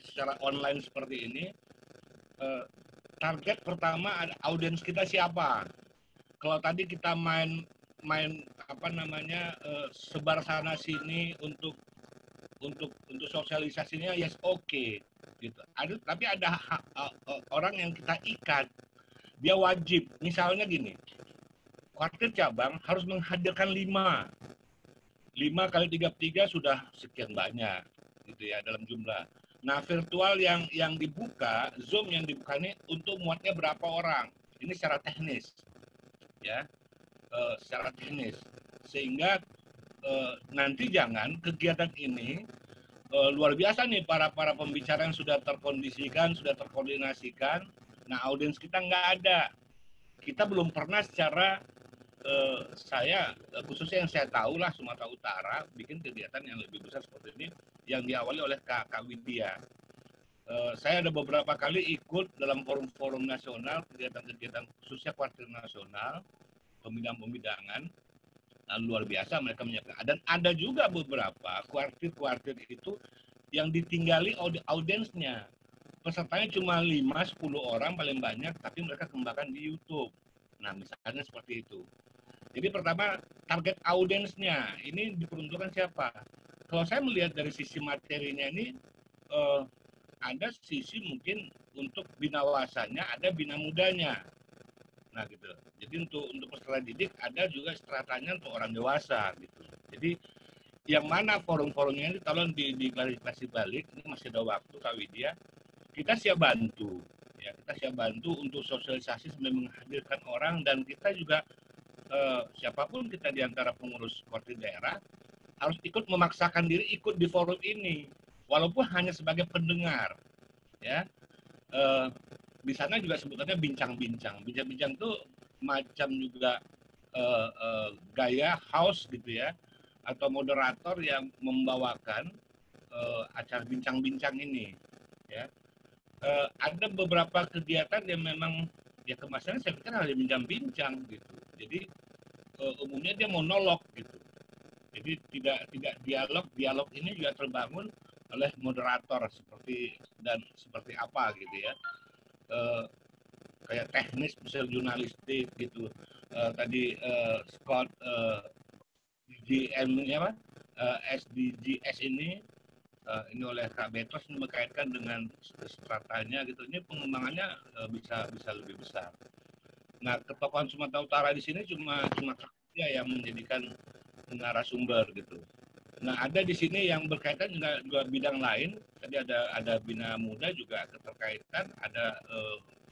secara online seperti ini, target pertama audiens kita siapa. Kalau tadi kita main apa namanya sebar sana sini untuk sosialisasinya, yes oke, gitu. Tapi ada orang yang kita ikat, dia wajib. Misalnya gini, kuartir cabang harus menghadirkan 5 kali 33 sudah sekian banyak, gitu ya, dalam jumlah. Nah, virtual yang dibuka, Zoom yang dibuka ini untuk muatnya berapa orang? Ini secara teknis, ya, secara teknis. Sehingga nanti jangan kegiatan ini luar biasa nih, para pembicara yang sudah terkondisikan, sudah terkoordinasikan. Nah, audiens kita nggak ada. Kita belum pernah secara saya khususnya yang saya tahu lah, Sumatera Utara bikin kegiatan yang lebih besar seperti ini yang diawali oleh Kak Widya. Saya ada beberapa kali ikut dalam forum-forum nasional, kegiatan-kegiatan khususnya kuartir nasional, pembidang-pembidangan, luar biasa mereka menyiapkan. Dan ada juga beberapa kuartir-kuartir itu yang ditinggali audiensnya. Pesertanya cuma 5-10 orang paling banyak, tapi mereka kembangkan di YouTube. Nah, misalnya seperti itu. Jadi pertama, target audiensnya ini diperuntukkan siapa? Kalau saya melihat dari sisi materinya ini, ada sisi mungkin untuk binawasanya, ada bina mudanya. Nah gitu. Jadi untuk peserta didik ada juga stratanya untuk orang dewasa gitu. Jadi yang mana forum-forumnya ini tolong diklarifikasi balik. Ini masih ada waktu Kak Widya. Kita siap bantu. Ya, kita siap bantu untuk sosialisasi sambil menghadirkan orang, dan kita juga siapapun kita di antara pengurus kuartir daerah harus ikut memaksakan diri ikut di forum ini, walaupun hanya sebagai pendengar. Ya, di sana juga sebutannya bincang-bincang. Bincang-bincang itu macam juga gaya house gitu ya, atau moderator yang membawakan acara bincang-bincang ini. Ya, ada beberapa kegiatan yang memang ya kemasannya saya pikir hanya bincang-bincang gitu. Jadi umumnya dia monolog gitu. Jadi tidak dialog ini juga terbangun oleh moderator seperti apa gitu ya. Kayak teknis misalnya jurnalistik gitu. Tadi Scott SDGs ini oleh Kak Betos ini berkaitan dengan stratanya gitu. Ini pengembangannya bisa lebih besar. Nah, ketokohan Sumatera Utara di sini cuma dia yang menjadikan narasumber gitu. Nah, ada di sini yang berkaitan juga bidang lain. Tadi ada bina muda juga keterkaitan, ada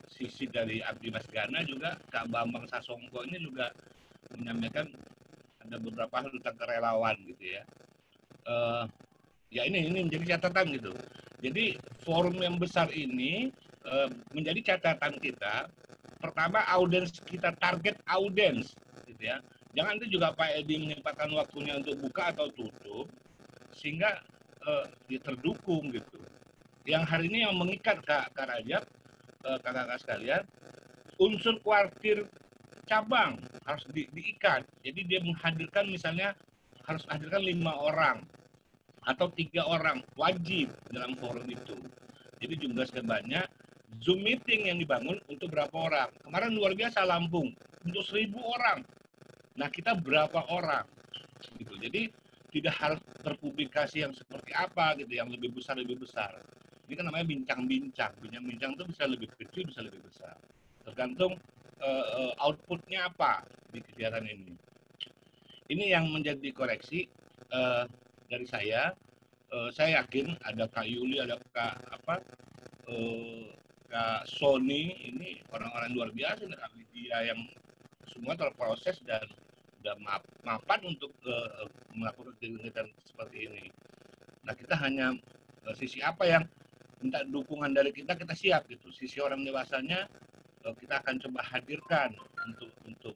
sisi dari Abdi Mas Gana juga, Kak Bambang Sasongko ini juga menyampaikan ada beberapa hal tentang kerelawan gitu ya. Ya ini menjadi catatan gitu. Jadi forum yang besar ini menjadi catatan kita. Pertama, audiens kita, target audiens gitu ya. Jangan itu juga Pak Edi menyempatkan waktunya untuk buka atau tutup sehingga terdukung gitu. Yang hari ini yang mengikat Kak Rajab, kakak-kakak sekalian, unsur kuartir cabang harus diikat. Jadi dia menghadirkan misalnya harus hadirkan 5 orang atau 3 orang wajib dalam forum itu. Jadi jumlah sebanyak. Zoom meeting yang dibangun untuk berapa orang? Kemarin luar biasa Lampung untuk 1.000 orang. Nah, kita berapa orang? Gitu. Jadi tidak harus berpublikasi yang seperti apa gitu, yang lebih besar. Ini kan namanya bincang-bincang. Bincang-bincang itu bisa lebih kecil, bisa lebih besar. Tergantung outputnya apa di kegiatan ini. Ini yang menjadi koreksi dari saya. Saya yakin ada Kak Yuli, ada Kak Sony, ini orang-orang luar biasa, Kak Widya yang semua terproses dan sudah mapan untuk melakukan kegiatan seperti ini. Nah, kita hanya sisi apa yang minta dukungan dari kita siap gitu. Sisi orang dewasanya kita akan coba hadirkan untuk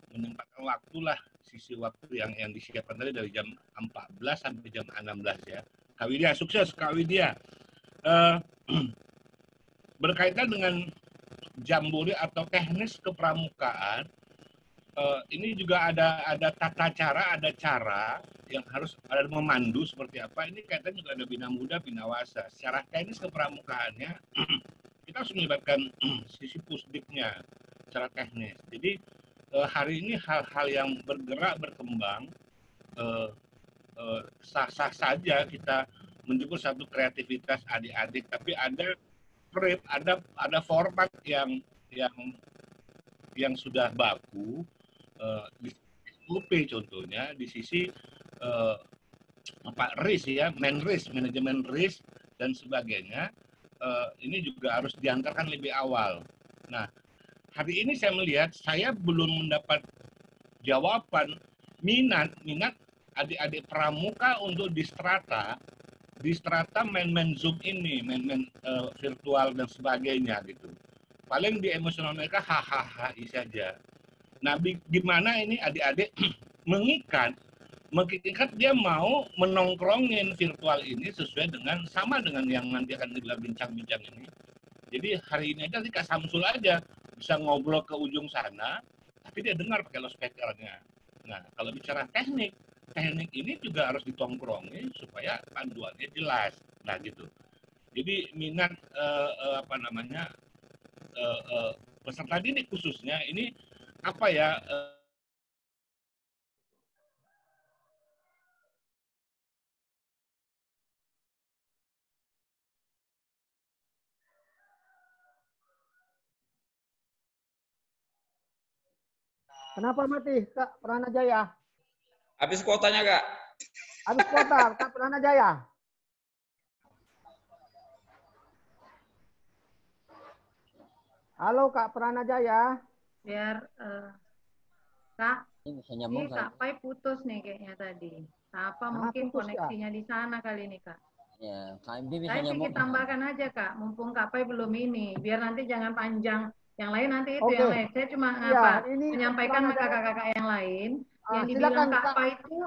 menyempatkan waktu lah, sisi waktu yang disiapkan tadi dari jam 14 sampai jam 16 ya. Kak Widya, sukses Kak Widya. Berkaitan dengan jambore atau teknis kepramukaan, ini juga ada tata cara, ada cara yang harus ada memandu seperti apa. Ini kaitan juga ada bina muda, binawasa. Secara teknis kepramukaannya kita kita harus melibatkan sisi pusdiknya secara teknis. Jadi hari ini hal-hal yang bergerak berkembang sah-sah saja kita menjemput satu kreativitas adik-adik, tapi ada script, ada format yang sudah baku di SOP contohnya di sisi risk ya, manajemen risk dan sebagainya. Ini juga harus diantarkan lebih awal. Nah, hari ini saya melihat saya belum mendapat jawaban minat adik-adik pramuka untuk di strata main Zoom ini, main virtual dan sebagainya gitu. Paling di emosional mereka hahaha saja. Nah, gimana ini adik-adik mengikat dia mau menongkrongin virtual ini sesuai dengan sama dengan yang nanti akan kita bincang-bincang ini. Jadi hari ini aja Kak Samsul aja bisa ngobrol ke ujung sana, tapi dia dengar pakai loudspeakernya. Nah, kalau bicara teknik ini juga harus ditongkrongin supaya panduannya jelas. Nah, gitu. Jadi minat peserta didik khususnya ini apa ya? Kenapa mati, Kak Pranajaya? Habis kuotanya, Kak. Habis kuota, Kak Pranajaya. Halo, Kak Pranajaya. Biar Kak, ini Kak Pai putus nih kayaknya tadi. Apa mungkin koneksinya di sana kali ini, Kak? Ya, KMD bisa Saya sedikit tambahkan aja, Kak. Mumpung Kak Pai belum ini, biar nanti jangan panjang. Yang lain nanti itu yang lain. Saya cuma menyampaikan ke kakak-kakak yang lain. Yang dibilang Kak Pai itu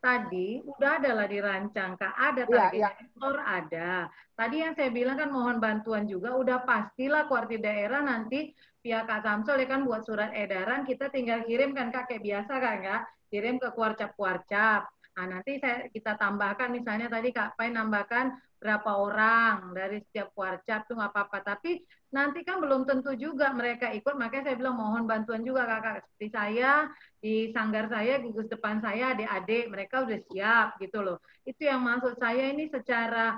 tadi udah adalah dirancang, Kak. Ada target ekspor ada. Tadi yang saya bilang kan mohon bantuan juga. Udah pastilah kuartir daerah nanti pihak Kak Samsul ya kan buat surat edaran. Kita tinggal kirim kan Kak kayak biasa kan Kak. Kirim ke kuarcap-kuarcap. Nah nanti kita tambahkan misalnya tadi Kak Pai nambahkan berapa orang dari setiap kuarcap tuh nggak apa-apa. Tapi nanti kan belum tentu juga mereka ikut, makanya saya bilang mohon bantuan juga kakak. Seperti saya, di sanggar saya, gugus depan saya, adik-adik, mereka udah siap gitu loh. Itu yang maksud saya ini secara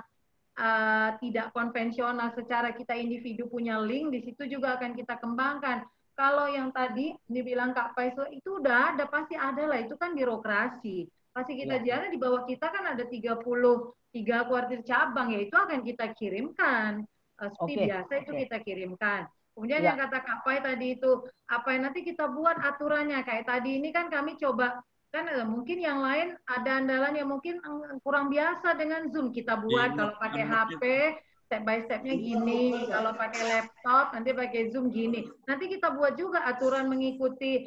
tidak konvensional, secara kita individu punya link, di situ juga akan kita kembangkan. Kalau yang tadi dibilang Kak Paiso, itu udah ada, pasti ada lah, itu kan birokrasi. Pasti kita jalan, di bawah kita kan ada 33 kuartir cabang, ya itu akan kita kirimkan. Seperti biasa itu kita kirimkan. Kemudian yang kata Kak Pai tadi itu, apa yang nanti kita buat aturannya. Kayak tadi ini kan kami coba, kan mungkin yang lain ada andalan yang mungkin kurang biasa dengan Zoom. Kita buat kalau pakai HP, step by stepnya gini. Kalau pakai laptop, nanti pakai Zoom gini. Nanti kita buat juga aturan mengikuti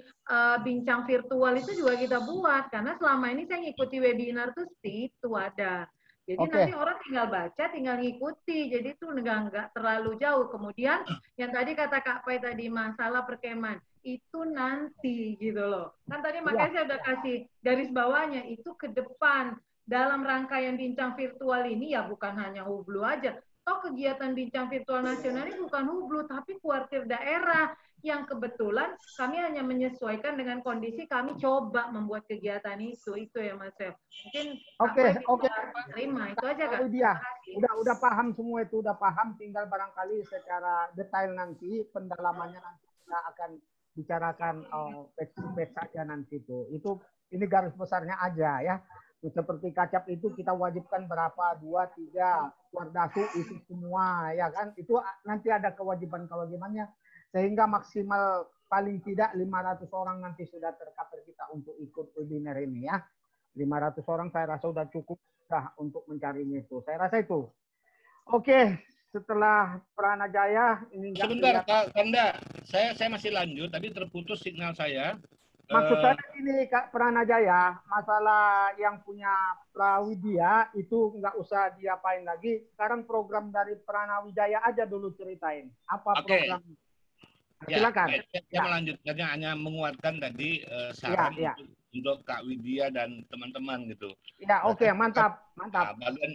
bincang virtual itu juga kita buat. Karena selama ini saya ngikuti webinar tuh itu ada. Jadi nanti orang tinggal baca, tinggal ngikuti. Jadi itu nggak terlalu jauh. Kemudian yang tadi kata Kak Pai tadi masalah perkemahan itu nanti gitu loh. Kan tadi makanya saya udah kasih garis bawahnya itu ke depan dalam rangkaian bincang virtual ini ya bukan hanya Hublu aja. Toh kegiatan bincang virtual nasional ini bukan Hublu tapi kuartir daerah yang kebetulan kami hanya menyesuaikan dengan kondisi kami coba membuat kegiatan itu ya Mas Sel. Mungkin terima itu aja Kak. Udah paham semua itu, udah paham, tinggal barangkali secara detail nanti pendalamannya nanti kita akan bicarakan batch saja nanti itu. Ini garis besarnya aja ya. Seperti kacap itu kita wajibkan berapa 2, 3 wardasu itu semua ya kan. Itu nanti ada kewajiban-kewajibannya sehingga maksimal paling tidak 500 orang nanti sudah tercover kita untuk ikut webinar ini ya. 500 orang saya rasa sudah cukup untuk mencarinya itu. Saya rasa itu. Oke, setelah Pranajaya ini sebentar Kak Kanda, saya masih lanjut, tadi terputus signal saya. Maksud saya ini Kak Pranajaya, masalah yang punya Prawidya itu nggak usah diapain lagi. Sekarang program dari Pranawijaya aja dulu ceritain. Apa program? Silakan. Saya melanjutkannya hanya menguatkan tadi saran untuk Kak Widya dan teman-teman gitu. Ya, mantap.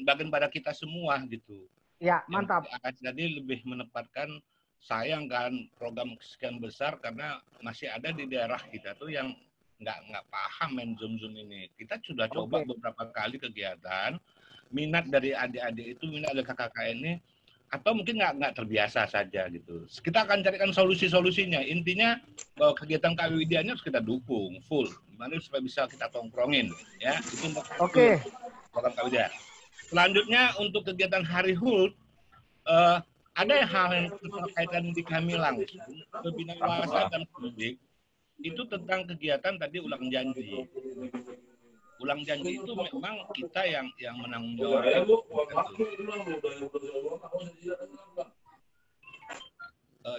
Bagian pada kita semua gitu. Ya, mantap. Jadi lebih menempatkan sayang kan program sekian besar karena masih ada di daerah kita tuh yang nggak paham main Zoom ini. Kita sudah coba beberapa kali kegiatan, minat dari adik-adik itu, minat dari kakak-kakak ini, atau mungkin nggak terbiasa saja gitu. Kita akan carikan solusi-solusinya. Intinya bahwa kegiatan Kak Widya ini harus kita dukung full, gimana supaya bisa kita tongkrongin, ya. Itu untuk program Kak Widya. Selanjutnya untuk kegiatan Hari HUT, ada hal yang terkaitan di kami langsung, Bina Wasa dan Pusdik, itu tentang kegiatan tadi ulang janji. Ulang janji itu memang kita yang menanggung jawab.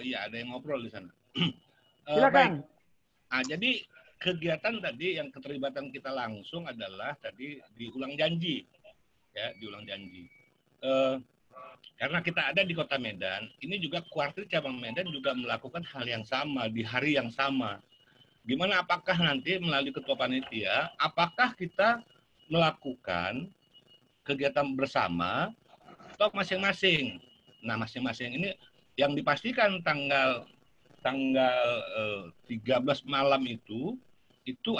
Iya, ada yang ngobrol di sana. Silakan. Nah, jadi kegiatan tadi yang keterlibatan kita langsung adalah tadi di ulang janji, ya, di ulang janji. Karena kita ada di Kota Medan, ini juga kuartir cabang Medan juga melakukan hal yang sama di hari yang sama. Gimana apakah nanti melalui ketua panitia, apakah kita melakukan kegiatan bersama atau masing-masing? Nah, masing-masing ini yang dipastikan tanggal 13 malam itu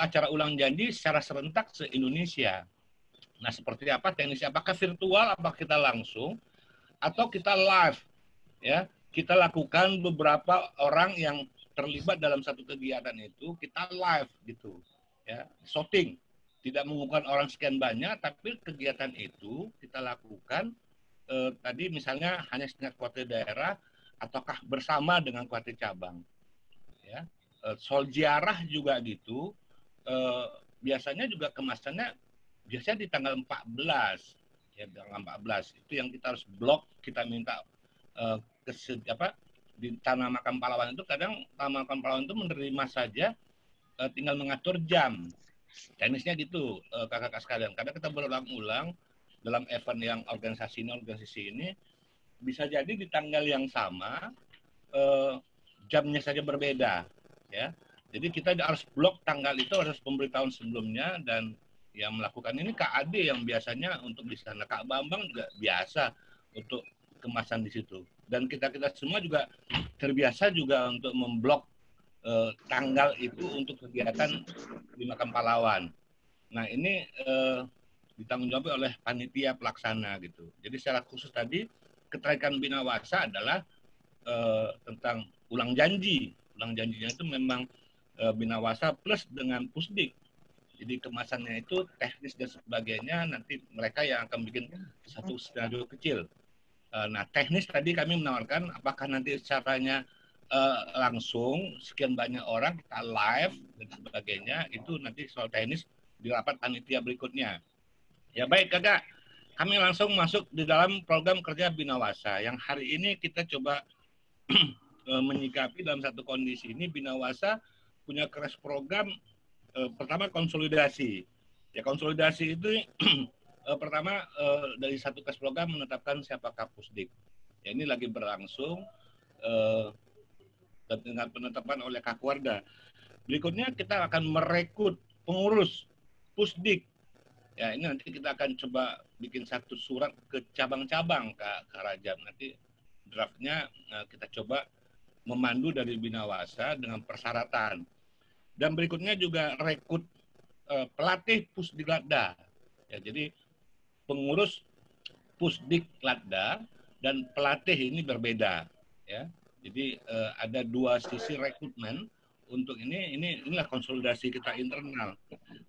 acara ulang janji secara serentak se-Indonesia. Nah, seperti apa teknisnya? Apakah virtual, apakah kita langsung, atau kita live? Ya, kita lakukan beberapa orang yang terlibat dalam satu kegiatan itu, kita live gitu, ya, shooting, tidak mengumpulkan orang sekian banyak, tapi kegiatan itu kita lakukan tadi misalnya hanya setingkat kuartir daerah, ataukah bersama dengan kuartir cabang, ya. Soal ziarah juga gitu, biasanya juga kemasannya biasanya di tanggal 14, ya, tanggal 14 itu yang kita harus blok, kita minta di Tanah Makam Pahlawan itu kadang Tanah Makam Pahlawan itu menerima saja, tinggal mengatur jam. Teknisnya gitu, kakak-kakak sekalian. Karena kita berulang-ulang dalam event yang organisasi ini bisa jadi di tanggal yang sama, jamnya saja berbeda, ya. Jadi kita harus blok tanggal itu, harus pemberitahuan sebelumnya, dan yang melakukan ini KAD yang biasanya untuk di sana. Kak Bambang juga biasa untuk kemasan di situ. Dan kita semua juga terbiasa juga untuk memblok tanggal itu untuk kegiatan di Makam Pahlawan. Nah, ini ditanggung jawab oleh panitia pelaksana gitu. Jadi secara khusus tadi keterkaitan Bina Wasa adalah tentang ulang janji. Ulang janjinya itu memang Bina Wasa plus dengan Pusdik. Jadi kemasannya itu teknis dan sebagainya, nanti mereka yang akan bikin satu skenario kecil. Nah, teknis tadi kami menawarkan apakah nanti caranya langsung sekian banyak orang kita live dan sebagainya, itu nanti soal teknis di rapat panitia berikutnya. Ya baik kakak, kami langsung masuk di dalam program kerja Bina Wasa yang hari ini kita coba menyikapi dalam satu kondisi ini. Bina Wasa punya crash program, pertama konsolidasi. Ya konsolidasi itu pertama dari satu crash program menetapkan siapakah Pusdik. Ya, ini lagi berlangsung dengan penetapan oleh Kakwarda. Berikutnya kita akan merekrut pengurus Pusdik. Ya, ini nanti kita akan coba bikin satu surat ke cabang-cabang Kak Rajab. Nanti draftnya kita coba memandu dari Bina Wasa dengan persyaratan. Dan berikutnya juga rekrut pelatih Pusdiklatda. Ya, jadi pengurus Pusdiklatda dan pelatih ini berbeda, ya. Jadi ada dua sisi rekrutmen untuk inilah konsolidasi kita internal.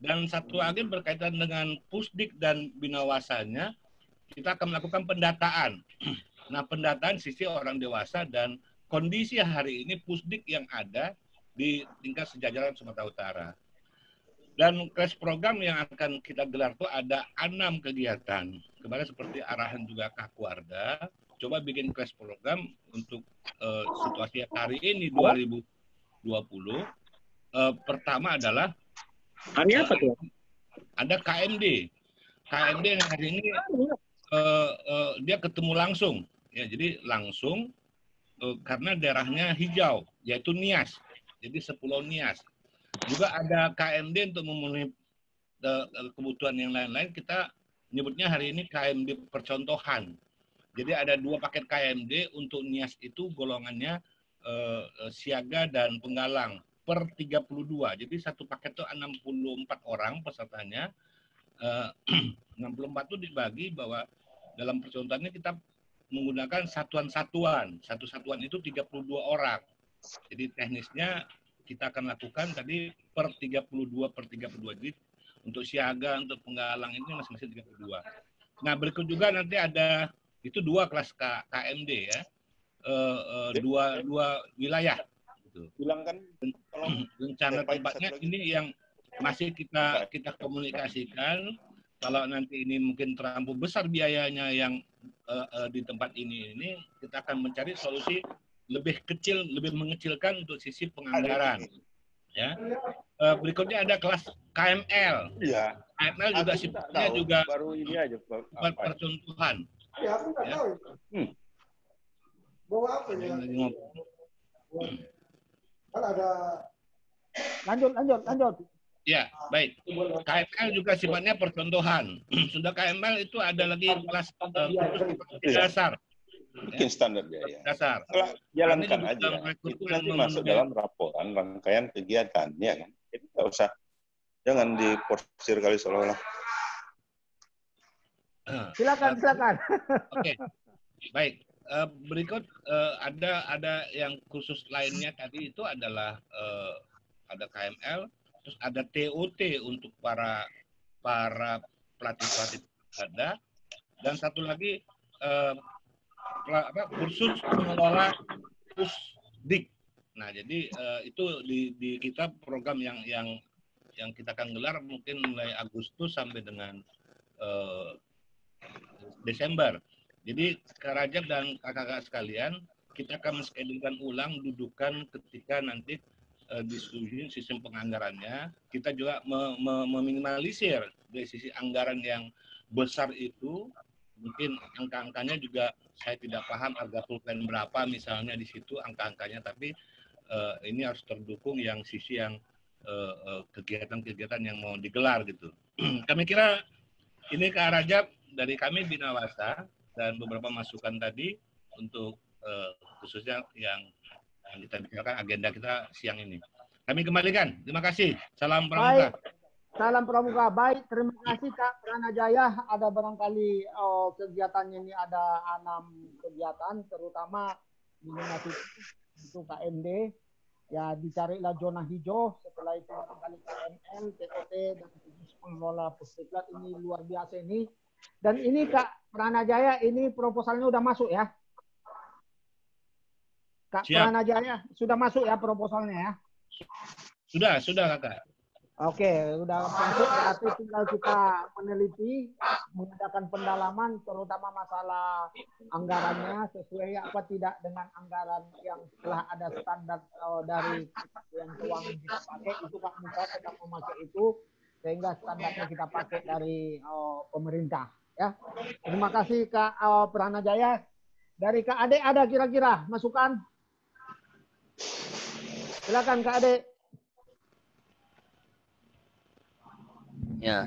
Dan satu lagi berkaitan dengan Pusdik dan Bina Wasanya, kita akan melakukan pendataan. Nah, pendataan sisi orang dewasa dan kondisi hari ini Pusdik yang ada di tingkat sejajaran Sumatera Utara. Dan crash program yang akan kita gelar itu ada 6 kegiatan. Kemarin seperti arahan juga Kakwarda, coba bikin crash program untuk situasi hari ini 2020. Pertama adalah ada KMD. KMD yang hari ini dia ketemu langsung. Ya, jadi langsung karena daerahnya hijau, yaitu Nias. Jadi 10 Nias. Juga ada KMD untuk memenuhi kebutuhan yang lain-lain. Kita menyebutnya hari ini KMD percontohan. Jadi ada 2 paket KMD untuk Nias itu golongannya siaga dan penggalang per 32. Jadi satu paket itu 64 orang pesertanya. 64 itu dibagi bahwa dalam percontohannya kita menggunakan satuan-satuan. Satu satuan itu 32 orang. Jadi teknisnya kita akan lakukan tadi per 32 per 32. Jadi untuk siaga, untuk penggalang ini masing-masing 32. Nah, berikut juga nanti ada itu 2 kelas KMD ya. Dua wilayah gitu. Bilangkan rencana tempatnya ini yang masih kita komunikasikan. Kalau nanti ini mungkin terlampau besar biayanya yang di tempat ini kita akan mencari solusi lebih kecil, lebih mengecilkan untuk sisi penganggaran. Ya. Berikutnya ada kelas KML. Iya. KML juga sifatnya juga baru ini aja percontohan. Ya, aku nggak tahu. Bawa apa ya? Kan ada. Lanjut. Ya, baik. KML juga sifatnya percontohan. Sudah KML itu ada lagi kelas dasar. Bikin standar biaya. Dasar. Jalankan aja. Itu nanti masuk dalam laporan rangkaian kegiatan, ya kan? Jadi nggak usah, jangan diporsir kali seolah-olah. Silakan. Oke, baik. Berikut ada yang khusus lainnya tadi itu adalah ada KML, terus ada TOT untuk para pelatih ada, dan satu lagi kursus mengelola Pusdik. Nah, jadi itu di kita program yang kita akan gelar mungkin mulai Agustus sampai dengan Desember. Jadi Kak Rajab dan kakak-kakak sekalian, kita akan menschedulekan ulang dudukan ketika nanti diskusi sistem penganggarannya. Kita juga meminimalisir dari sisi anggaran yang besar itu. Mungkin angka-angkanya juga saya tidak paham harga pulpen berapa misalnya di situ angka-angkanya, tapi ini harus terdukung yang sisi yang kegiatan-kegiatan yang mau digelar gitu. Kami kira ini Kak Rajab dari kami Binawasa dan beberapa masukan tadi untuk khususnya yang kita bicarakan agenda kita siang ini. Kami kembalikan. Terima kasih. Salam Pramuka. Salam Pramuka. Baik, terima kasih Kak Pranajaya. Ada barangkali kegiatannya ini ada 6 kegiatan, terutama minimasi itu KMD. Ya, dicarilah zona hijau. Setelah itu barangkali KML, TOT, dan pengelola Pusdiklat ini luar biasa ini. Dan ini Kak Pranajaya, ini proposalnya udah masuk ya? Kak Pranajaya, sudah masuk ya proposalnya ya? Sudah Kakak. Oke, udah masuk, berarti tinggal kita meneliti, mengadakan pendalaman, terutama masalah anggarannya sesuai apa tidak dengan anggaran yang telah ada standar dari yang keuangan kita pakai, itu Kak Muka sedang memakai itu, sehingga standarnya kita pakai dari pemerintah. Ya, terima kasih Kak Pranajaya. Dari Kak Ade ada kira-kira masukan? Silakan Kak Ade. Ya,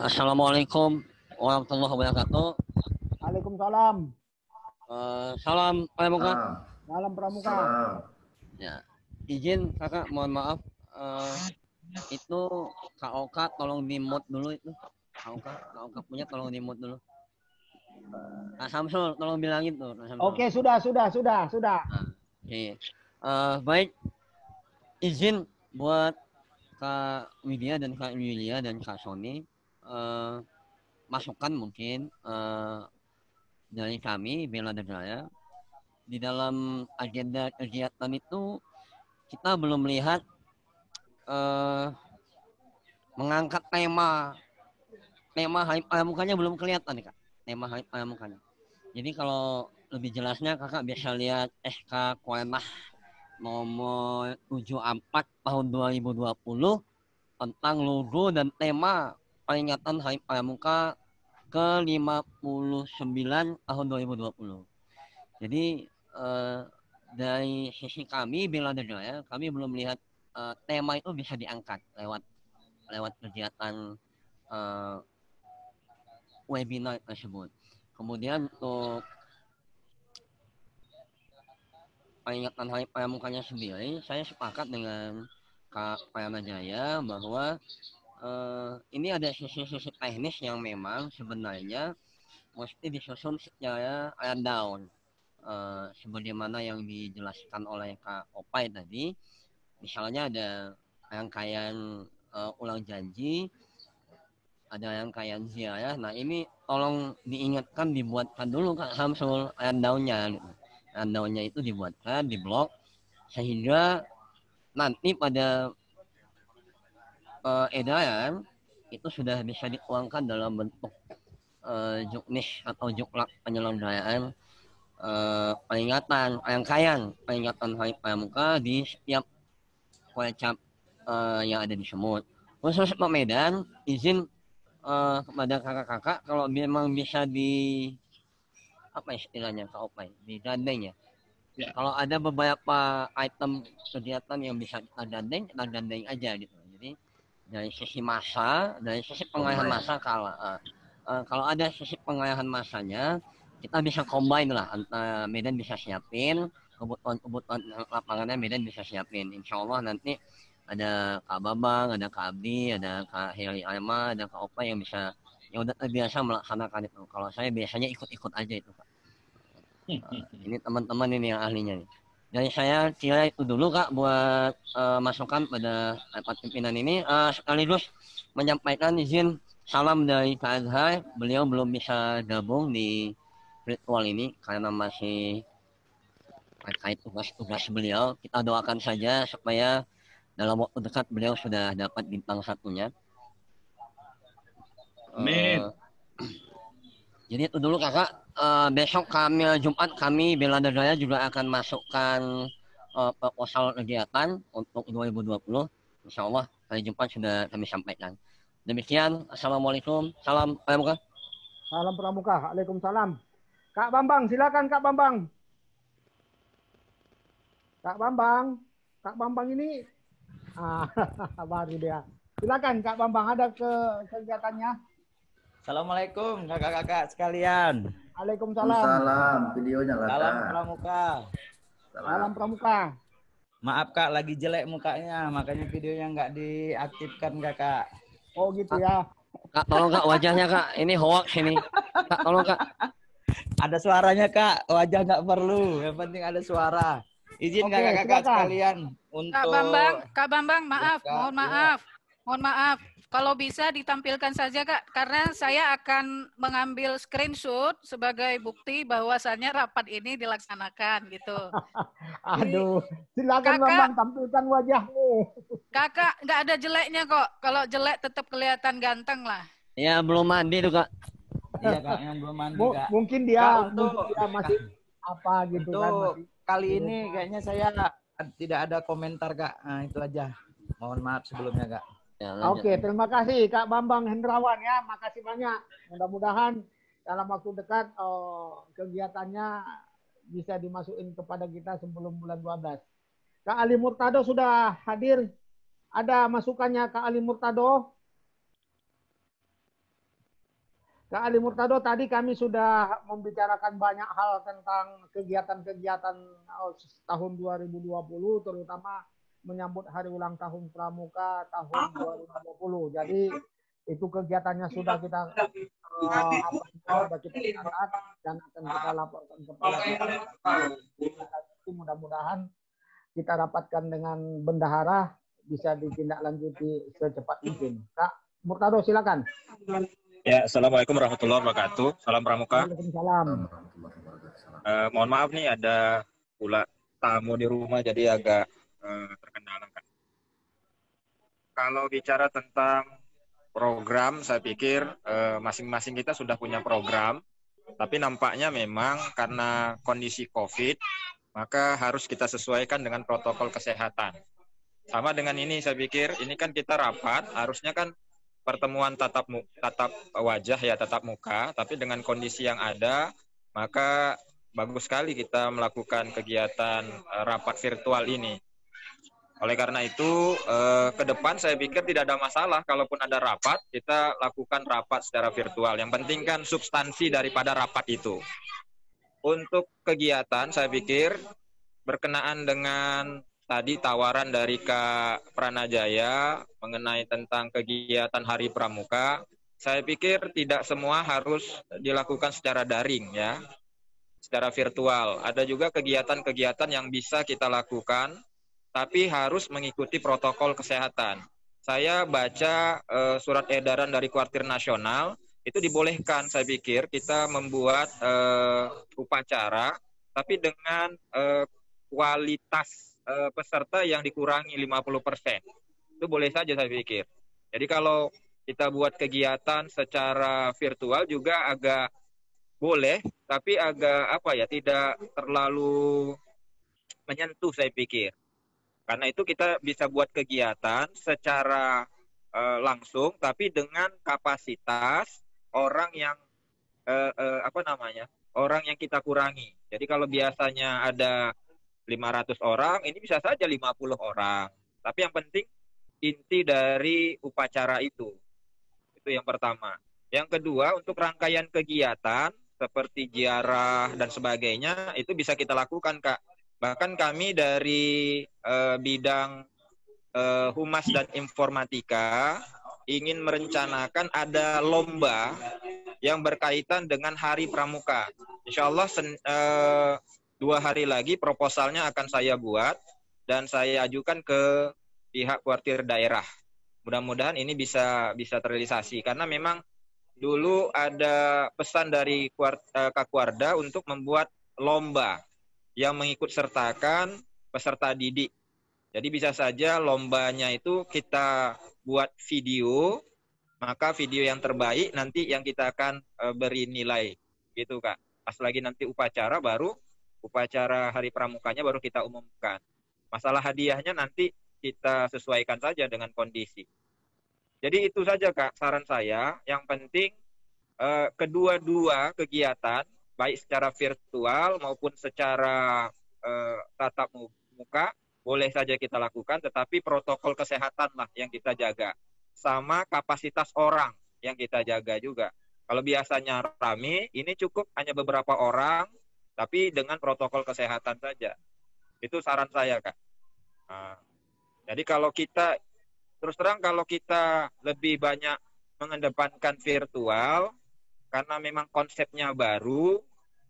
assalamualaikum warahmatullahi wabarakatuh. Waalaikumsalam. Salam Pramuka. Salam Pramuka. Ya, izin kakak, mohon maaf. Itu Kak Oka tolong di-mute dulu itu. Kak Oka punya tolong di-mute dulu. Kak Samsul tolong bilangin tuh. Oke, sudah. Oke. Baik. Izin buat Kak Widya dan Kak Yulia dan Kak Sony masukan mungkin dari kami Bela dan Raya. Di dalam agenda kegiatan itu kita belum melihat mengangkat tema Hari Pramukanya belum kelihatan nih Kak. Tema Hari Pramukanya. Jadi kalau lebih jelasnya Kakak bisa lihat SK Kuenah nomor 74 tahun 2020 tentang logo dan tema peringatan Hari Pramuka ke-59 tahun 2020. Jadi dari sisi kami Bela dan Raya, kami belum melihat tema itu bisa diangkat lewat kegiatan webinar tersebut. Kemudian untuk peringatan Hari Pramukanya sendiri, saya sepakat dengan Kak Pramajaya bahwa ini ada sisi-sisi teknis yang memang sebenarnya mesti disusun secara rundown. Sebagaimana yang dijelaskan oleh Kak Opai tadi, misalnya ada rangkaian ulang janji, ada rangkaian ziarah. Nah ini tolong diingatkan, dibuatkan dulu Kak Samsul rundown-nya. Rundown-nya itu dibuatkan di blog sehingga nanti pada edaran itu sudah bisa dituangkan dalam bentuk juknis atau juklak penyelenggaraan peringatan rangkaian peringatan Hari Pramuka di setiap Kuecap yang ada di Semut. Khusus Pak Medan, izin kepada kakak-kakak kalau memang bisa di apa istilahnya Kak Opai, digandeng ya. Kalau ada beberapa item kegiatan yang bisa kita gandeng aja gitu. Jadi dari sisi masa, dari sisi pengalihan masa kalau ada sisi pengalihan masanya, kita bisa combine lah, antara Medan bisa siapin, kebutuhan lapangannya Medan bisa siapin. Insya Allah nanti ada Kak Babang, ada Kak Abdi, ada Kak Heli Alma, ada Kak Opa yang bisa, yang udah terbiasa melaksanakan itu. Kalau saya biasanya ikut-ikut aja itu Kak. Ini teman-teman ini yang ahlinya nih. Dari saya kira itu dulu Kak buat masukan pada rapat pimpinan ini. Sekaligus menyampaikan izin salam dari Kak Azhar. Beliau belum bisa gabung di virtual ini karena masih terkait tugas-tugas beliau. Kita doakan saja supaya dalam waktu dekat beliau sudah dapat bintang satunya. Amin. Jadi itu dulu Kakak. Besok Jumat kami Bela Negara juga akan masukkan proposal kegiatan untuk 2020. Insya Allah hari Jumat sudah kami sampaikan. Demikian. Assalamualaikum. Salam Pramuka. Salam Pramuka. Waalaikumsalam. Kak Bambang, silakan Kak Bambang. Kak Bambang ini baru dia. Silakan Kak Bambang, ada kegiatannya. Assalamualaikum kakak-kakak sekalian. Waalaikumsalam. Salam, videonya lah. Salam Pramuka. Salam Pramuka. Maaf Kak, lagi jelek mukanya, makanya videonya nggak diaktifkan Kakak. Oh gitu ya. Kak, tolong Kak wajahnya Kak, ini hoax ini. Kak, tolong Kak. Ada suaranya Kak, wajah nggak perlu, yang penting ada suara. Izin kakak-kakak sekalian untuk Kak Bambang, maaf, mohon maaf. Kalau bisa ditampilkan saja Kak, karena saya akan mengambil screenshot sebagai bukti bahwasannya rapat ini dilaksanakan gitu. Aduh, silakan Bambang tampilkan wajahmu. Kakak nggak ada jeleknya kok. Kalau jelek tetap kelihatan ganteng lah. Ya belum mandi tuh Kak. Iya Kak, yang belum mandi Kak. Mungkin dia masih apa gitu kan. Kali ini kayaknya saya tidak ada komentar Kak. Nah, itu aja. Mohon maaf sebelumnya Kak. Ya, Oke, terima kasih Kak Bambang Hendrawan ya. Makasih banyak. Mudah-mudahan dalam waktu dekat kegiatannya bisa dimasukin kepada kita sebelum bulan 12. Kak Ali Murtado sudah hadir. Ada masukannya Kak Ali Murtado? Kak Ali Murtado, tadi kami sudah membicarakan banyak hal tentang kegiatan-kegiatan tahun 2020, terutama menyambut hari ulang tahun Pramuka tahun 2020. Jadi itu kegiatannya sudah kita catat dan akan kita laporkan kepada kita. Mudah-mudahan kita dapatkan dengan bendahara bisa ditindaklanjuti secepat mungkin. Kak Murtado, silakan. Ya, Assalamualaikum warahmatullahi wabarakatuh. Salam Pramuka. Waalaikumsalam. Mohon maaf nih ada pula tamu di rumah jadi agak terkendala kan. Kalau bicara tentang program, saya pikir masing-masing kita sudah punya program, tapi nampaknya memang karena kondisi COVID, maka harus kita sesuaikan dengan protokol kesehatan. Sama dengan ini, saya pikir ini kan kita rapat, harusnya kan pertemuan tatap wajah ya, tatap muka, tapi dengan kondisi yang ada, maka bagus sekali kita melakukan kegiatan rapat virtual ini. Oleh karena itu, ke depan saya pikir tidak ada masalah kalaupun ada rapat, kita lakukan rapat secara virtual. Yang penting kan substansi daripada rapat itu. Untuk kegiatan, saya pikir berkenaan dengan tadi tawaran dari Kak Pranajaya mengenai tentang kegiatan Hari Pramuka, saya pikir tidak semua harus dilakukan secara daring ya, secara virtual. Ada juga kegiatan-kegiatan yang bisa kita lakukan, tapi harus mengikuti protokol kesehatan. Saya baca surat edaran dari Kuartir Nasional, itu dibolehkan saya pikir kita membuat upacara, tapi dengan kualitas peserta yang dikurangi 50%. Itu boleh saja saya pikir. Jadi kalau kita buat kegiatan secara virtual juga agak boleh, tapi agak tidak terlalu menyentuh saya pikir. Karena itu kita bisa buat kegiatan secara langsung, tapi dengan kapasitas orang yang orang yang kita kurangi. Jadi kalau biasanya ada 500 orang, ini bisa saja 50 orang. Tapi yang penting inti dari upacara itu yang pertama. Yang kedua, untuk rangkaian kegiatan seperti ziarah dan sebagainya, itu bisa kita lakukan, Kak. Bahkan kami dari bidang Humas dan Informatika ingin merencanakan ada lomba yang berkaitan dengan Hari Pramuka. Insya Allah 2 hari lagi proposalnya akan saya buat dan saya ajukan ke pihak kuartir daerah. Mudah-mudahan ini bisa terrealisasi karena memang dulu ada pesan dari Kakwarda untuk membuat lomba yang mengikut sertakan peserta didik. Jadi bisa saja lombanya itu kita buat video, maka video yang terbaik nanti yang kita akan beri nilai, gitu Kak. Pas lagi nanti upacara Hari Pramukanya baru kita umumkan. Masalah hadiahnya nanti kita sesuaikan saja dengan kondisi. Jadi itu saja Kak saran saya. Yang penting kedua-dua kegiatan baik secara virtual maupun secara tatap muka boleh saja kita lakukan, tetapi protokol kesehatan lah yang kita jaga. Sama kapasitas orang yang kita jaga juga. Kalau biasanya rame, ini cukup hanya beberapa orang, tapi dengan protokol kesehatan saja. Itu saran saya, Kak. Nah, jadi kalau kita, terus terang kalau kita lebih banyak mengedepankan virtual, karena memang konsepnya baru,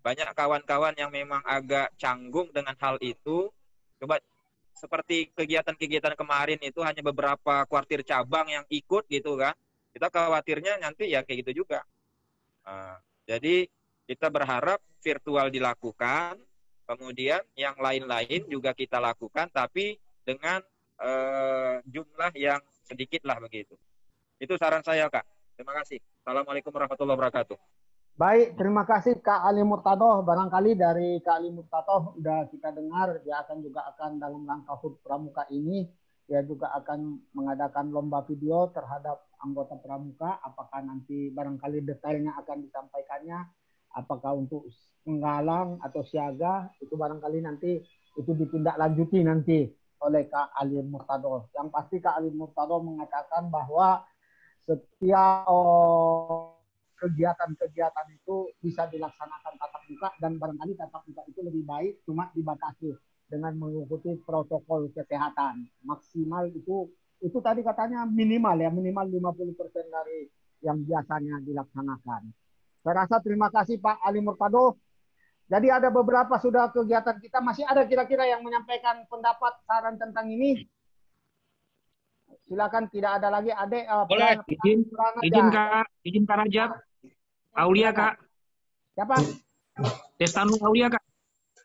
banyak kawan-kawan yang memang agak canggung dengan hal itu. Coba seperti kegiatan-kegiatan kemarin itu hanya beberapa kuartir cabang yang ikut gitu kan. Kita khawatirnya nanti ya kayak gitu juga. Jadi kita berharap virtual dilakukan, kemudian yang lain-lain juga kita lakukan, tapi dengan jumlah yang sedikit lah begitu. Itu saran saya Kak. Terima kasih. Assalamualaikum warahmatullahi wabarakatuh. Baik, terima kasih Kak Ali Murtadoh. Barangkali dari Kak Ali Murtadoh sudah kita dengar, dia juga akan dalam rangka HUT Pramuka ini, dia juga akan mengadakan lomba video terhadap anggota Pramuka. Apakah nanti barangkali detailnya akan disampaikannya, apakah untuk penggalang atau siaga, itu barangkali nanti itu ditindaklanjuti nanti oleh Kak Ali Murtadoh. Yang pasti Kak Ali Murtadoh mengatakan bahwa setiap kegiatan-kegiatan itu bisa dilaksanakan tatap muka dan barangkali tatap muka itu lebih baik cuma dibatasi dengan mengikuti protokol kesehatan. Maksimal itu tadi katanya minimal 50% dari yang biasanya dilaksanakan. Saya rasa terima kasih Pak Ali Murtadoh. Jadi ada beberapa sudah kegiatan kita, masih ada kira-kira yang menyampaikan pendapat saran tentang ini? Silakan, tidak ada lagi. Adek, boleh, izin Kak Rajab. Aulia Kak. Siapa? Destanu Aulia Kak.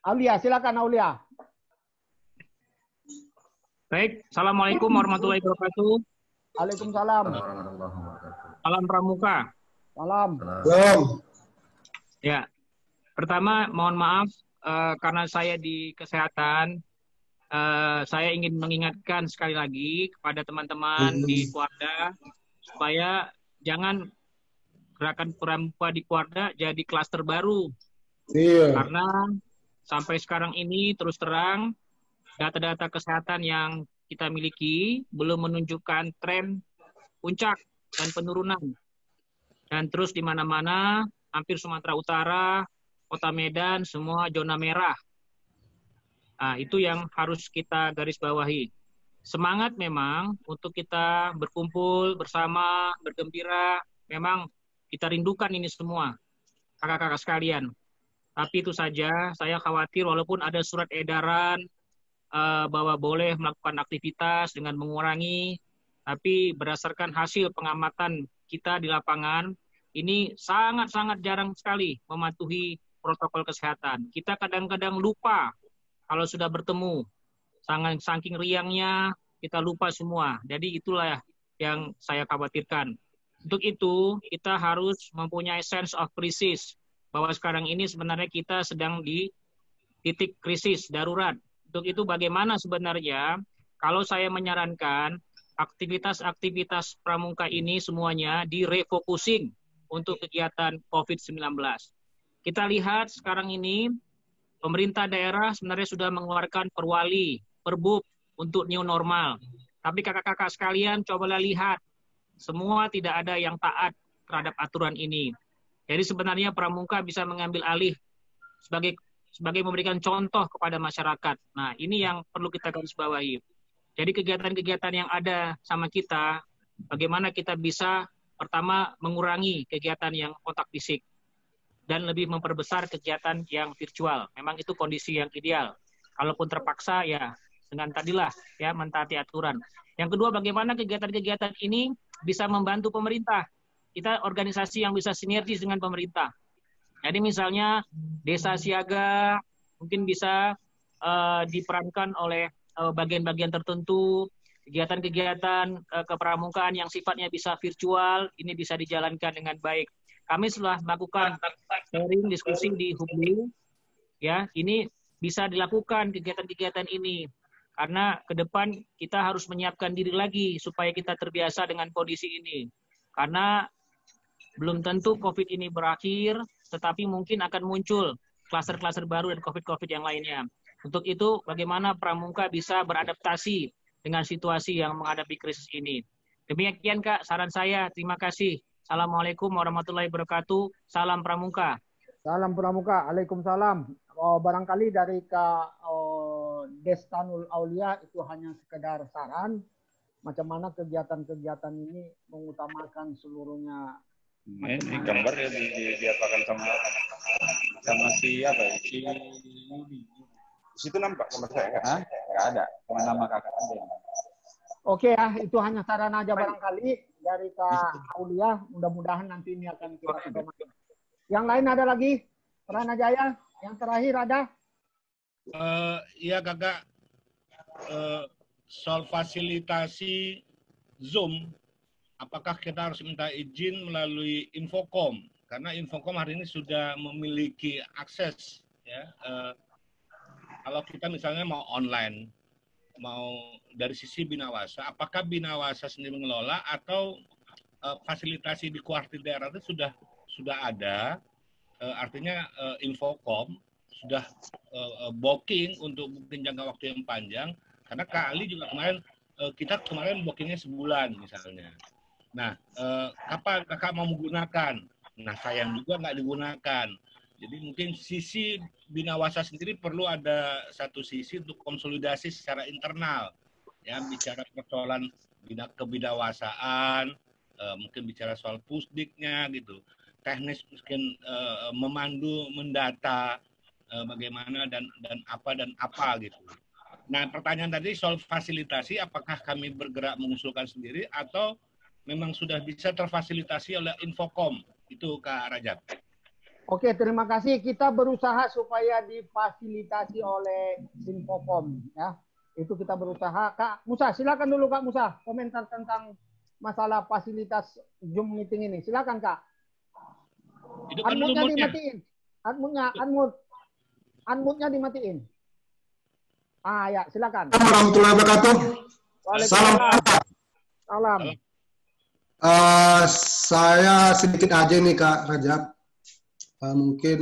Aulia, silakan Aulia. Baik, Assalamualaikum warahmatullahi wabarakatuh. Waalaikumsalam. Salam Pramuka. Salam. Ya, pertama mohon maaf karena saya di kesehatan, saya ingin mengingatkan sekali lagi kepada teman-teman di Kuarda supaya jangan gerakan Pramuka di Kuarda jadi klaster baru. Iya. Karena sampai sekarang ini terus terang data-data kesehatan yang kita miliki belum menunjukkan tren puncak dan penurunan. Dan terus di mana-mana, hampir Sumatera Utara, Kota Medan, semua zona merah. Nah, itu yang harus kita garis bawahi. Semangat memang untuk kita berkumpul bersama, bergembira, memang kita rindukan ini semua, kakak-kakak sekalian. Tapi itu saja, saya khawatir walaupun ada surat edaran bahwa boleh melakukan aktivitas dengan mengurangi, tapi berdasarkan hasil pengamatan kita di lapangan, ini sangat-sangat jarang sekali mematuhi protokol kesehatan. Kita kadang-kadang lupa kalau sudah bertemu. Saking riangnya, kita lupa semua. Jadi itulah yang saya khawatirkan. Untuk itu, kita harus mempunyai sense of crisis. Bahwa sekarang ini sebenarnya kita sedang di titik krisis darurat. Untuk itu bagaimana sebenarnya, kalau saya menyarankan, aktivitas-aktivitas pramuka ini semuanya direfocusing untuk kegiatan COVID-19. Kita lihat sekarang ini, pemerintah daerah sebenarnya sudah mengeluarkan perwali, perbub untuk new normal. Tapi kakak-kakak sekalian, cobalah lihat, semua tidak ada yang taat terhadap aturan ini. Jadi sebenarnya pramuka bisa mengambil alih sebagai memberikan contoh kepada masyarakat. Nah, ini yang perlu kita garis bawahi. Jadi kegiatan-kegiatan yang ada sama kita, bagaimana kita bisa pertama mengurangi kegiatan yang kontak fisik dan lebih memperbesar kegiatan yang virtual. Memang itu kondisi yang ideal. Kalaupun terpaksa ya dengan tadilah ya mentaati aturan. Yang kedua, bagaimana kegiatan-kegiatan ini bisa membantu pemerintah. Kita organisasi yang bisa sinergis dengan pemerintah. Jadi misalnya desa siaga mungkin bisa diperankan oleh bagian-bagian tertentu, kegiatan-kegiatan kepramukaan yang sifatnya bisa virtual, ini bisa dijalankan dengan baik. Kami setelah melakukan sharing diskusi di Hubli, ya ini bisa dilakukan kegiatan-kegiatan ini. Karena ke depan kita harus menyiapkan diri lagi supaya kita terbiasa dengan kondisi ini. Karena belum tentu COVID ini berakhir, tetapi mungkin akan muncul klaster-klaster baru dan COVID-COVID yang lainnya. Untuk itu, bagaimana pramuka bisa beradaptasi dengan situasi yang menghadapi krisis ini. Demikian Kak, saran saya. Terima kasih. Assalamualaikum warahmatullahi wabarakatuh. Salam pramuka. Salam pramuka. Waalaikumsalam. Barangkali dari Kak Destanul Aulia itu hanya sekedar saran. Macam mana kegiatan-kegiatan ini mengutamakan seluruhnya. Ini gambar ya diapakan sama si apa ya? Si Yudi. Di situ nampak gambar saya nggak? Nggak ada. Cuma nama kakak aja. Oke ya, itu hanya saran aja barangkali dari Kak Aulia. Mudah-mudahan nanti ini akan kita pedoman. Yang lain ada lagi? Rana Jaya, yang terakhir ada? Iya kakak, soal fasilitasi Zoom, apakah kita harus minta izin melalui Infocom? Karena Infocom hari ini sudah memiliki akses, ya. Kalau kita misalnya mau online, mau dari sisi Binawasa, apakah Binawasa sendiri mengelola atau fasilitasi di kuartir daerah itu sudah ada? Artinya Infocom sudah booking untuk mungkin jangka waktu yang panjang. Karena Kak Ali juga kemarin, kita kemarin bookingnya sebulan misalnya. Nah, kapan kakak mau menggunakan? Nah, sayang juga nggak digunakan. Jadi mungkin sisi Binawasa sendiri perlu ada satu sisi untuk konsolidasi secara internal. Ya, bicara persoalan kebinawasaan, mungkin bicara soal pusdiknya gitu. Teknis mungkin memandu, mendata, bagaimana dan apa gitu. Nah, pertanyaan tadi soal fasilitasi, apakah kami bergerak mengusulkan sendiri atau memang sudah bisa terfasilitasi oleh Infocom? Itu Kak Rajab. Oke, terima kasih. Kita berusaha supaya difasilitasi oleh Infocom. Ya, itu kita berusaha. Kak Musa, silakan dulu Kak Musa, komentar tentang masalah fasilitas Zoom meeting ini. Silakan Kak. Unmute-nya dimatiin. Unmute-nya dimatiin. Ah ya, silakan. Warahmatullahi wabarakatuh. Waalaikumsalam. Salam. Saya sedikit aja nih Kak Rajab. Mungkin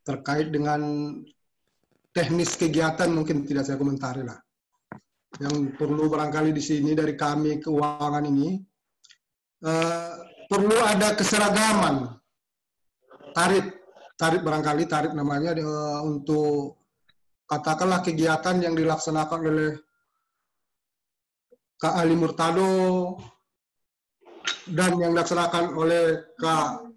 terkait dengan teknis kegiatan mungkin tidak saya komentari lah. Yang perlu barangkali di sini dari kami keuangan ini perlu ada keseragaman tarif barangkali tarif namanya untuk katakanlah kegiatan yang dilaksanakan oleh Kak Ali Murtado dan yang dilaksanakan oleh Kak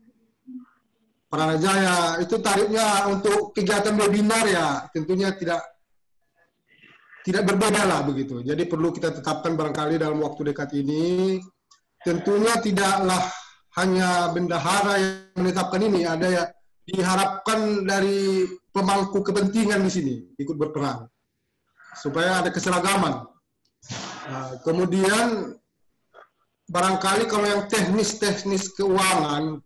Pranajaya, itu tarifnya untuk kegiatan webinar ya tentunya tidak berbeda lah begitu. Jadi perlu kita tetapkan barangkali dalam waktu dekat ini. Tentunya tidaklah hanya bendahara yang menetapkan ini, ada ya diharapkan dari pemangku kepentingan di sini ikut berperan supaya ada keseragaman. Nah, kemudian barangkali kalau yang teknis keuangan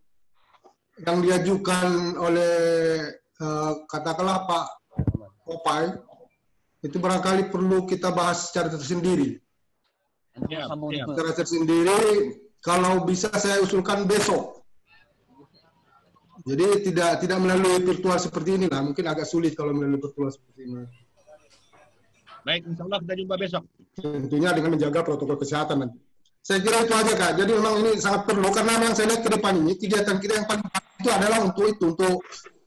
yang diajukan oleh katakanlah Pak Popai, itu barangkali perlu kita bahas secara tersendiri. Secara tersendiri, kalau bisa saya usulkan besok. Jadi tidak melalui virtual seperti ini lah, mungkin agak sulit kalau melalui virtual seperti ini. Baik, insya Allah kita jumpa besok. Tentunya dengan menjaga protokol kesehatan nanti. Saya kira itu aja Kak. Jadi memang ini sangat perlu karena yang saya lihat ke depan ini kegiatan kita yang paling itu adalah untuk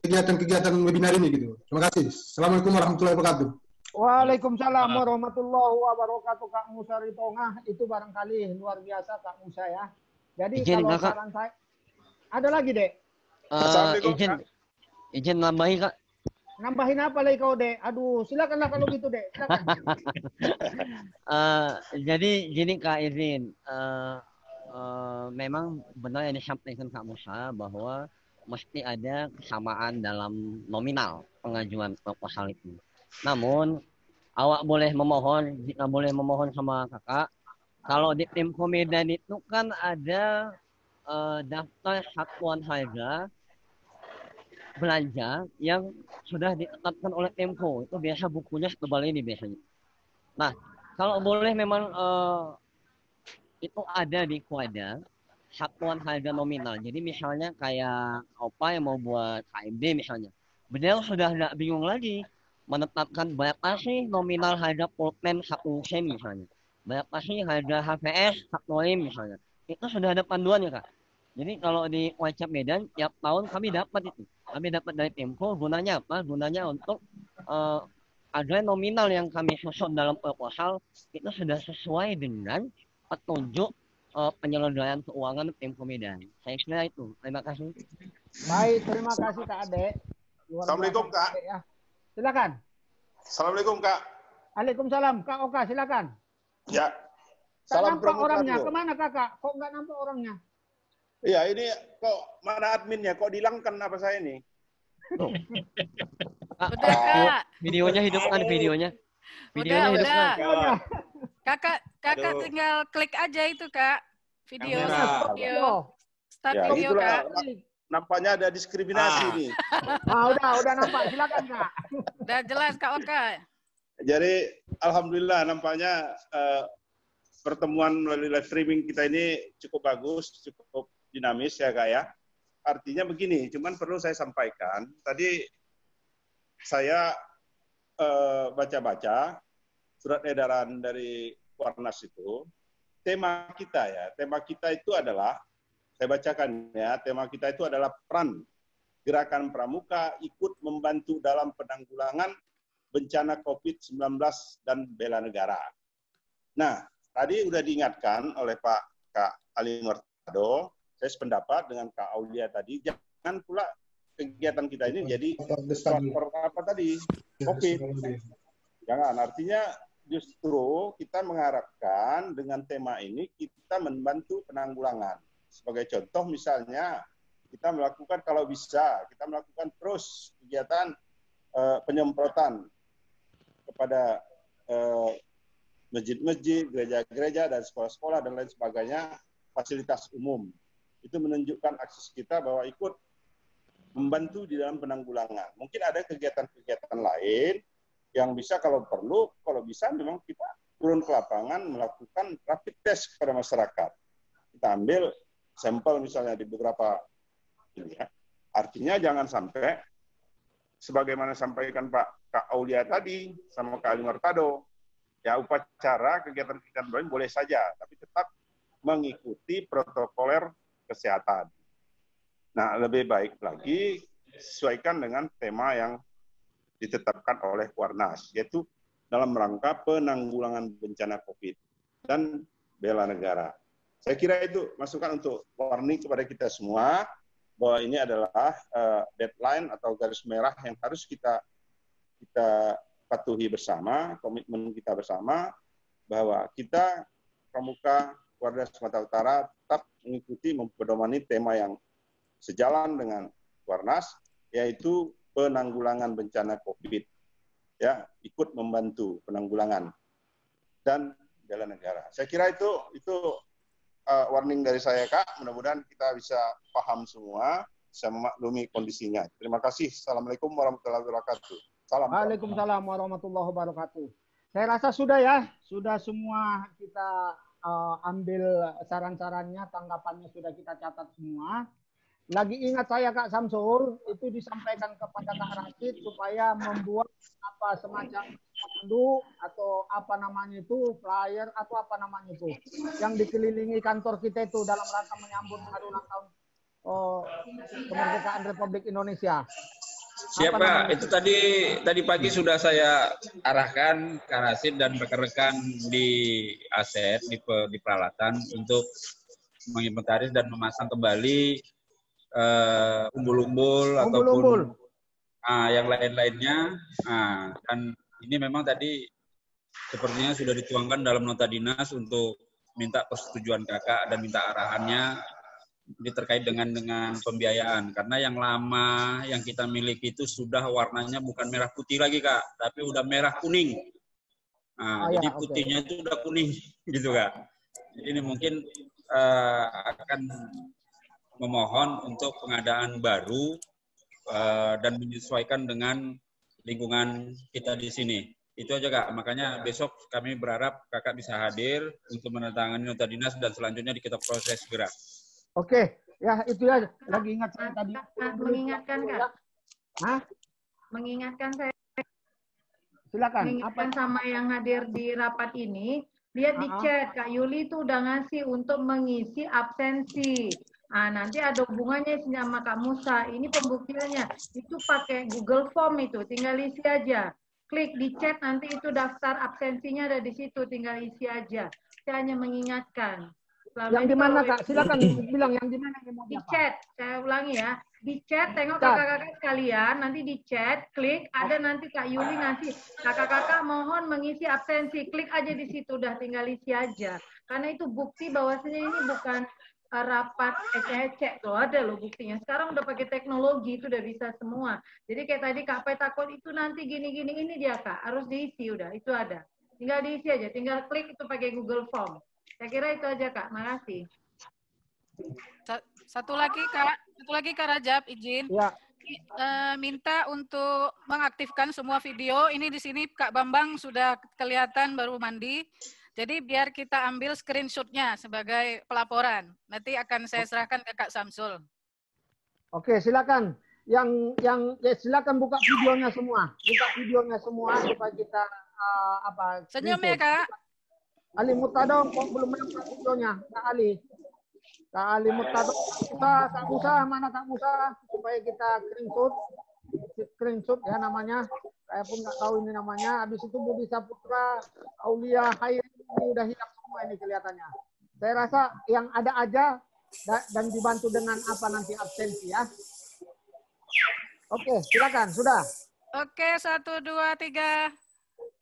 kegiatan-kegiatan webinar ini gitu. Terima kasih. Assalamualaikum warahmatullahi wabarakatuh. Waalaikumsalam warahmatullahi wabarakatuh. Kak Musa Ritonga itu barangkali luar biasa Kak Musa ya. Jadi kalau saran saya ada lagi Dek. Izin nambahin Kak. Nambahin apa lagi kau Dek? Aduh, silakanlah kalau gitu Dek. Silakan. Jadi Kak izin, memang benar yang disampaikan Kak Musa bahwa mesti ada kesamaan dalam nominal pengajuan proposal itu. Namun awak boleh memohon, jika boleh memohon sama kakak, kalau di tim Medan itu kan ada daftar satuan harga belanja yang sudah ditetapkan oleh Temko. Itu biasa bukunya tebal ini biasanya. Nah, kalau boleh memang itu ada di Kuada satuan harga nominal. Jadi misalnya kayak apa yang mau buat KMD misalnya, beliau sudah nggak bingung lagi menetapkan berapa sih nominal harga pulpen 1 sen misalnya, berapa sih harga HPS 1 lem misalnya. Itu sudah ada panduannya Kak. Jadi kalau di WhatsApp Medan tiap tahun kami dapat itu. Kami dapat dari Temko, gunanya apa? Gunanya untuk ada nominal yang kami susun dalam proposal itu sudah sesuai dengan petunjuk penyelenggaraan keuangan Temko Medan. Saya kira itu. Terima kasih. Baik, terima kasih Kak Ade. Assalamualaikum Kak. Ya. Silakan. Assalamualaikum Kak. Waalaikumsalam. Kak Oka, silakan. Ya. Salam nampak orangnya. Kemana Kakak? Kok nggak nampak orangnya? Iya, ini kok mana adminnya? Kok dihilangkan apa saya ini? Udah, Kak. Videonya hidupkan videonya. Videonya hidupkan. Kakak tinggal klik aja itu, Kak. Video. Start ya, video, Kak. Nampaknya ada diskriminasi nih. Udah nampak. Silakan, Kak. Udah jelas, Kak Oka. Jadi, alhamdulillah nampaknya pertemuan melalui live streaming kita ini cukup bagus, cukup dinamis ya Kak ya. Artinya begini, cuman perlu saya sampaikan. Tadi saya baca-baca surat edaran dari Warnas itu. Tema kita itu adalah, saya bacakan ya, tema kita itu adalah peran Gerakan Pramuka ikut membantu dalam penanggulangan bencana COVID-19 dan bela negara. Nah, tadi sudah diingatkan oleh Kak Ali Murtado, saya sependapat dengan Kak Aulia tadi, jangan pula kegiatan kita ini jadi apa tadi, COVID. Jangan, artinya justru kita mengharapkan dengan tema ini kita membantu penanggulangan. Sebagai contoh misalnya, kita melakukan kalau bisa, kita melakukan terus kegiatan penyemprotan kepada masjid-masjid, gereja-gereja, dan sekolah-sekolah, dan lain sebagainya, fasilitas umum. Itu menunjukkan akses kita bahwa ikut membantu di dalam penanggulangan. Mungkin ada kegiatan-kegiatan lain yang bisa kalau perlu, kalau bisa memang kita turun ke lapangan melakukan rapid test kepada masyarakat. Kita ambil sampel misalnya di beberapa ini ya. Artinya jangan sampai, sebagaimana sampaikan Kak Aulia tadi, sama Kak Ali Murtado, ya upacara, kegiatan-kegiatan lain boleh saja, tapi tetap mengikuti protokoler kesehatan. Nah, lebih baik lagi sesuaikan dengan tema yang ditetapkan oleh Kuarnas, yaitu dalam rangka penanggulangan bencana COVID dan bela negara. Saya kira itu masukan untuk warning kepada kita semua bahwa ini adalah deadline atau garis merah yang harus kita patuhi bersama, komitmen kita bersama bahwa kita Pramuka Warga Sumatera Utara tetap mengikuti mempedomani tema yang sejalan dengan Kuarnas, yaitu penanggulangan bencana COVID, ya, ikut membantu penanggulangan dan bela negara. Saya kira itu warning dari saya, Kak. Mudah-mudahan kita bisa paham semua, bisa memaklumi kondisinya. Terima kasih. Assalamualaikum warahmatullahi wabarakatuh. Salam. Waalaikumsalam warahmatullahi wabarakatuh. Saya rasa sudah ya, sudah semua kita ambil saran-sarannya, tanggapannya sudah kita catat semua. Lagi ingat saya Kak Samsul, itu disampaikan kepada Kak Rashid supaya membuat apa semacam pandu atau apa namanya itu, flyer atau apa namanya itu, yang dikelilingi kantor kita itu dalam rangka menyambut hari ulang tahun kemerdekaan Republik Indonesia. Siap Pak, itu tadi pagi sudah saya arahkan Kak Rashid dan rekan-rekan di aset, di peralatan untuk menginventaris dan memasang kembali umbul-umbul ataupun yang lain-lainnya. Dan ini memang tadi sepertinya sudah dituangkan dalam nota dinas untuk minta persetujuan kakak dan minta arahannya. Ini terkait dengan pembiayaan, karena yang lama yang kita miliki itu sudah warnanya bukan merah putih lagi Kak, tapi udah merah kuning. Jadi putihnya itu udah kuning gitu Kak. Jadi ini mungkin akan memohon untuk pengadaan baru dan menyesuaikan dengan lingkungan kita di sini. Itu aja Kak, makanya besok kami berharap kakak bisa hadir untuk menandatangani nota dinas dan selanjutnya kita proses segera. Oke, ya itu ya, lagi ingat saya tadi. Mengingatkan Kak. Hah? Mengingatkan saya. Silakan. Mengingatkan sama yang hadir di rapat ini, lihat di chat Kak Yuli itu udah ngasih untuk mengisi absensi. Nanti ada hubungannya sama Kak Musa. Ini pembuktiannya. Itu pakai Google Form itu, tinggal isi aja. Klik di chat nanti itu daftar absensinya ada di situ, tinggal isi aja. Saya hanya mengingatkan. Yang di mana Kak? Silakan bilang yang di mana yang mau di chat. Saya ulangi ya. Di chat, tengok kakak-kakak sekalian, nanti di chat, klik, ada nanti Kak Yuli ngasih, kakak-kakak mohon mengisi absensi, klik aja di situ, udah tinggal isi aja. Karena itu bukti bahwasanya ini bukan rapat ecek-ecek loh, ada loh buktinya. Sekarang udah pakai teknologi, itu udah bisa semua. Jadi kayak tadi Kak Pai takut itu nanti gini-gini, ini dia Kak, harus diisi udah, itu ada. Tinggal diisi aja, tinggal klik itu pakai Google Form. Saya kira itu aja Kak, makasih. Satu lagi Kak Rajab, izin. Ya. Minta untuk mengaktifkan semua video. Ini di sini Kak Bambang sudah kelihatan baru mandi. Jadi biar kita ambil screenshot-nya sebagai pelaporan. Nanti akan saya serahkan ke Kak Samsul. Oke, silakan. Yang ya silakan buka videonya semua. Buka videonya semua supaya kita Senyum ya Kak. Ali Murtado kok belum nampak videonya, Kak Ali. Kak Ali Murtado, Kak Musa, mana Kak Musa? Supaya kita screenshot ya namanya. Saya pun nggak tahu ini namanya. Habis itu Budi Saputra, Aulia Khairi, ini udah hilang semua ini kelihatannya. Saya rasa yang ada aja dan dibantu dengan apa nanti absensi ya. Oke, silakan, sudah. Oke, 1, 2, 3.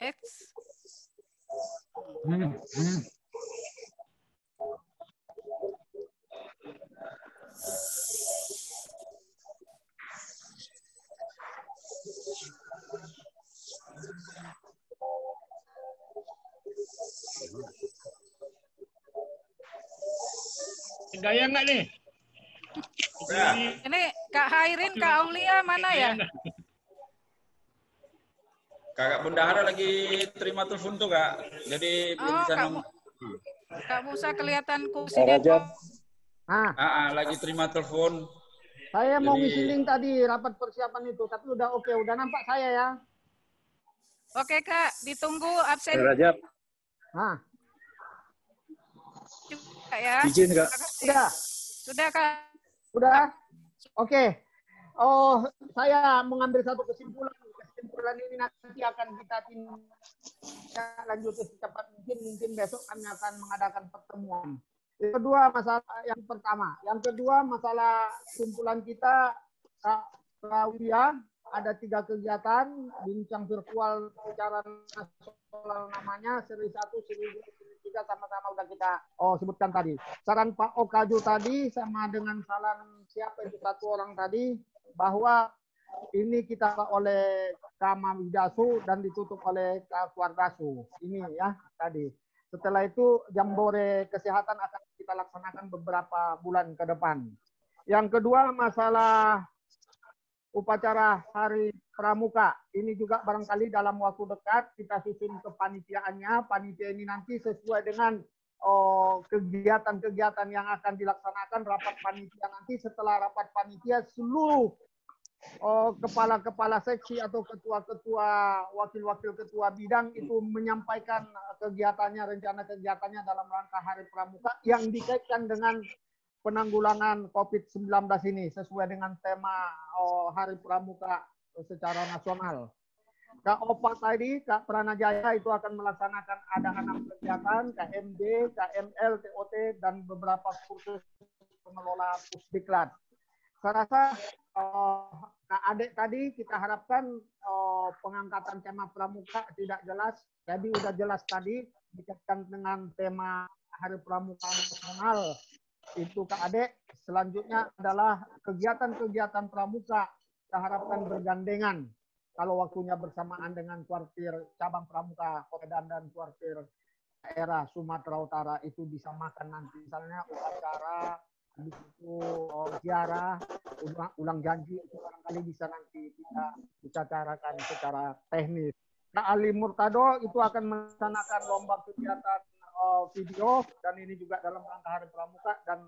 X. Gaya nggak nih? Ini Kak Hairin, Kak Aulia mana ya? Kakak Bendahara lagi terima telepon tuh Kak, jadi belum bisa Kak Musa kelihatan kursi lagi terima telepon. Saya mau ngisi link tadi rapat persiapan itu, tapi udah oke, udah nampak saya ya. Oke Kak, ditunggu absen. Rajab. Ya. Izin Kak. Sudah Kak. Sudah. Oke. Oh, saya mengambil satu kesimpulan kesimpulan ini nanti akan kita tindak lanjuti secepat mungkin. Mungkin besok kami akan mengadakan pertemuan. Yang kedua masalah yang pertama. Yang kedua masalah kumpulan kita Kawia, ada 3 kegiatan bincang virtual secara nasional namanya seri 1, seri 2, seri 3 sama-sama udah kita sebutkan tadi. Saran Pak Okaju tadi sama dengan saran siapa itu satu orang tadi bahwa ini kita oleh Kama Widasu dan ditutup oleh Kuardasu. Ini ya tadi. Setelah itu jambore kesehatan akan kita laksanakan beberapa bulan ke depan. Yang kedua masalah upacara Hari Pramuka. Ini juga barangkali dalam waktu dekat kita susun kepanitiaannya. Panitia ini nanti sesuai dengan kegiatan-kegiatan yang akan dilaksanakan rapat panitia nanti. Setelah rapat panitia seluruh kepala-kepala seksi atau ketua-ketua, wakil-wakil ketua bidang itu menyampaikan kegiatannya, rencana kegiatannya dalam rangka Hari Pramuka yang dikaitkan dengan penanggulangan COVID-19 ini sesuai dengan tema Hari Pramuka secara nasional. Kak Opa tadi, Kak Pranajaya itu akan melaksanakan ada 6 kegiatan, KMD, KML, TOT, dan beberapa kursus pengelola Pusdiklat. Saya rasa Kak Adek tadi kita harapkan pengangkatan tema Pramuka tidak jelas. Jadi udah jelas tadi dikaitkan dengan tema Hari Pramuka Nasional. Itu Kak Adek. Selanjutnya adalah kegiatan-kegiatan Pramuka kita harapkan bergandengan. Kalau waktunya bersamaan dengan kuartir cabang Pramuka Komedan dan kuartir daerah Sumatera Utara itu disamakan nanti. Misalnya upacara habis itu ziarah, ulang janji itu barangkali bisa nanti kita bicarakan secara teknis. Nah, Ali Murtado itu akan melaksanakan lomba kegiatan video dan ini juga dalam rangka Hari Pramuka dan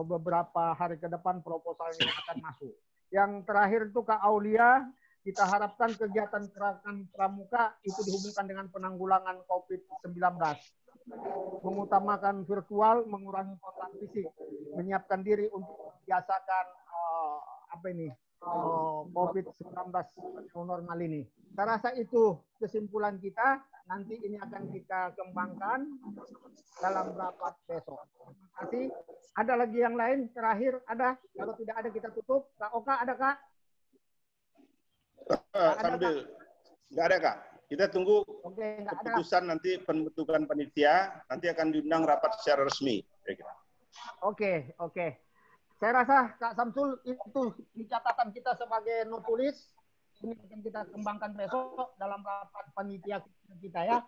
beberapa hari ke depan proposalnya akan masuk. Yang terakhir itu Kak Aulia, kita harapkan kegiatan gerakan Pramuka itu dihubungkan dengan penanggulangan COVID-19. Mengutamakan virtual, mengurangi kontak fisik, menyiapkan diri untuk membiasakan COVID-19 normal ini. Saya rasa itu kesimpulan kita. Nanti ini akan kita kembangkan dalam rapat besok. Terima kasih. Ada lagi yang lain? Terakhir ada? Kalau tidak ada kita tutup. Kak Oka ada Kak? Sambil nggak ada Kak. Kita tunggu keputusan nanti pembentukan panitia, nanti akan diundang rapat secara resmi. Oke. Saya rasa Kak Samsul itu di catatan kita sebagai notulis. Ini akan kita kembangkan besok dalam rapat panitia kita ya.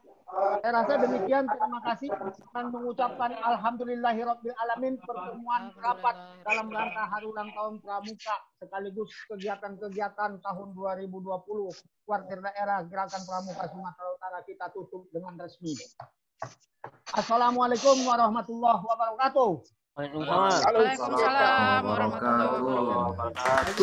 Saya rasa demikian. Terima kasih dan mengucapkan alhamdulillahirabbil alamin pertemuan rapat dalam rangka hari ulang tahun Pramuka sekaligus kegiatan-kegiatan tahun 2020 kuartir daerah Gerakan Pramuka Sumatera Utara kita tutup dengan resmi. Assalamualaikum warahmatullahi wabarakatuh. Waalaikumsalam warahmatullahi wabarakatuh.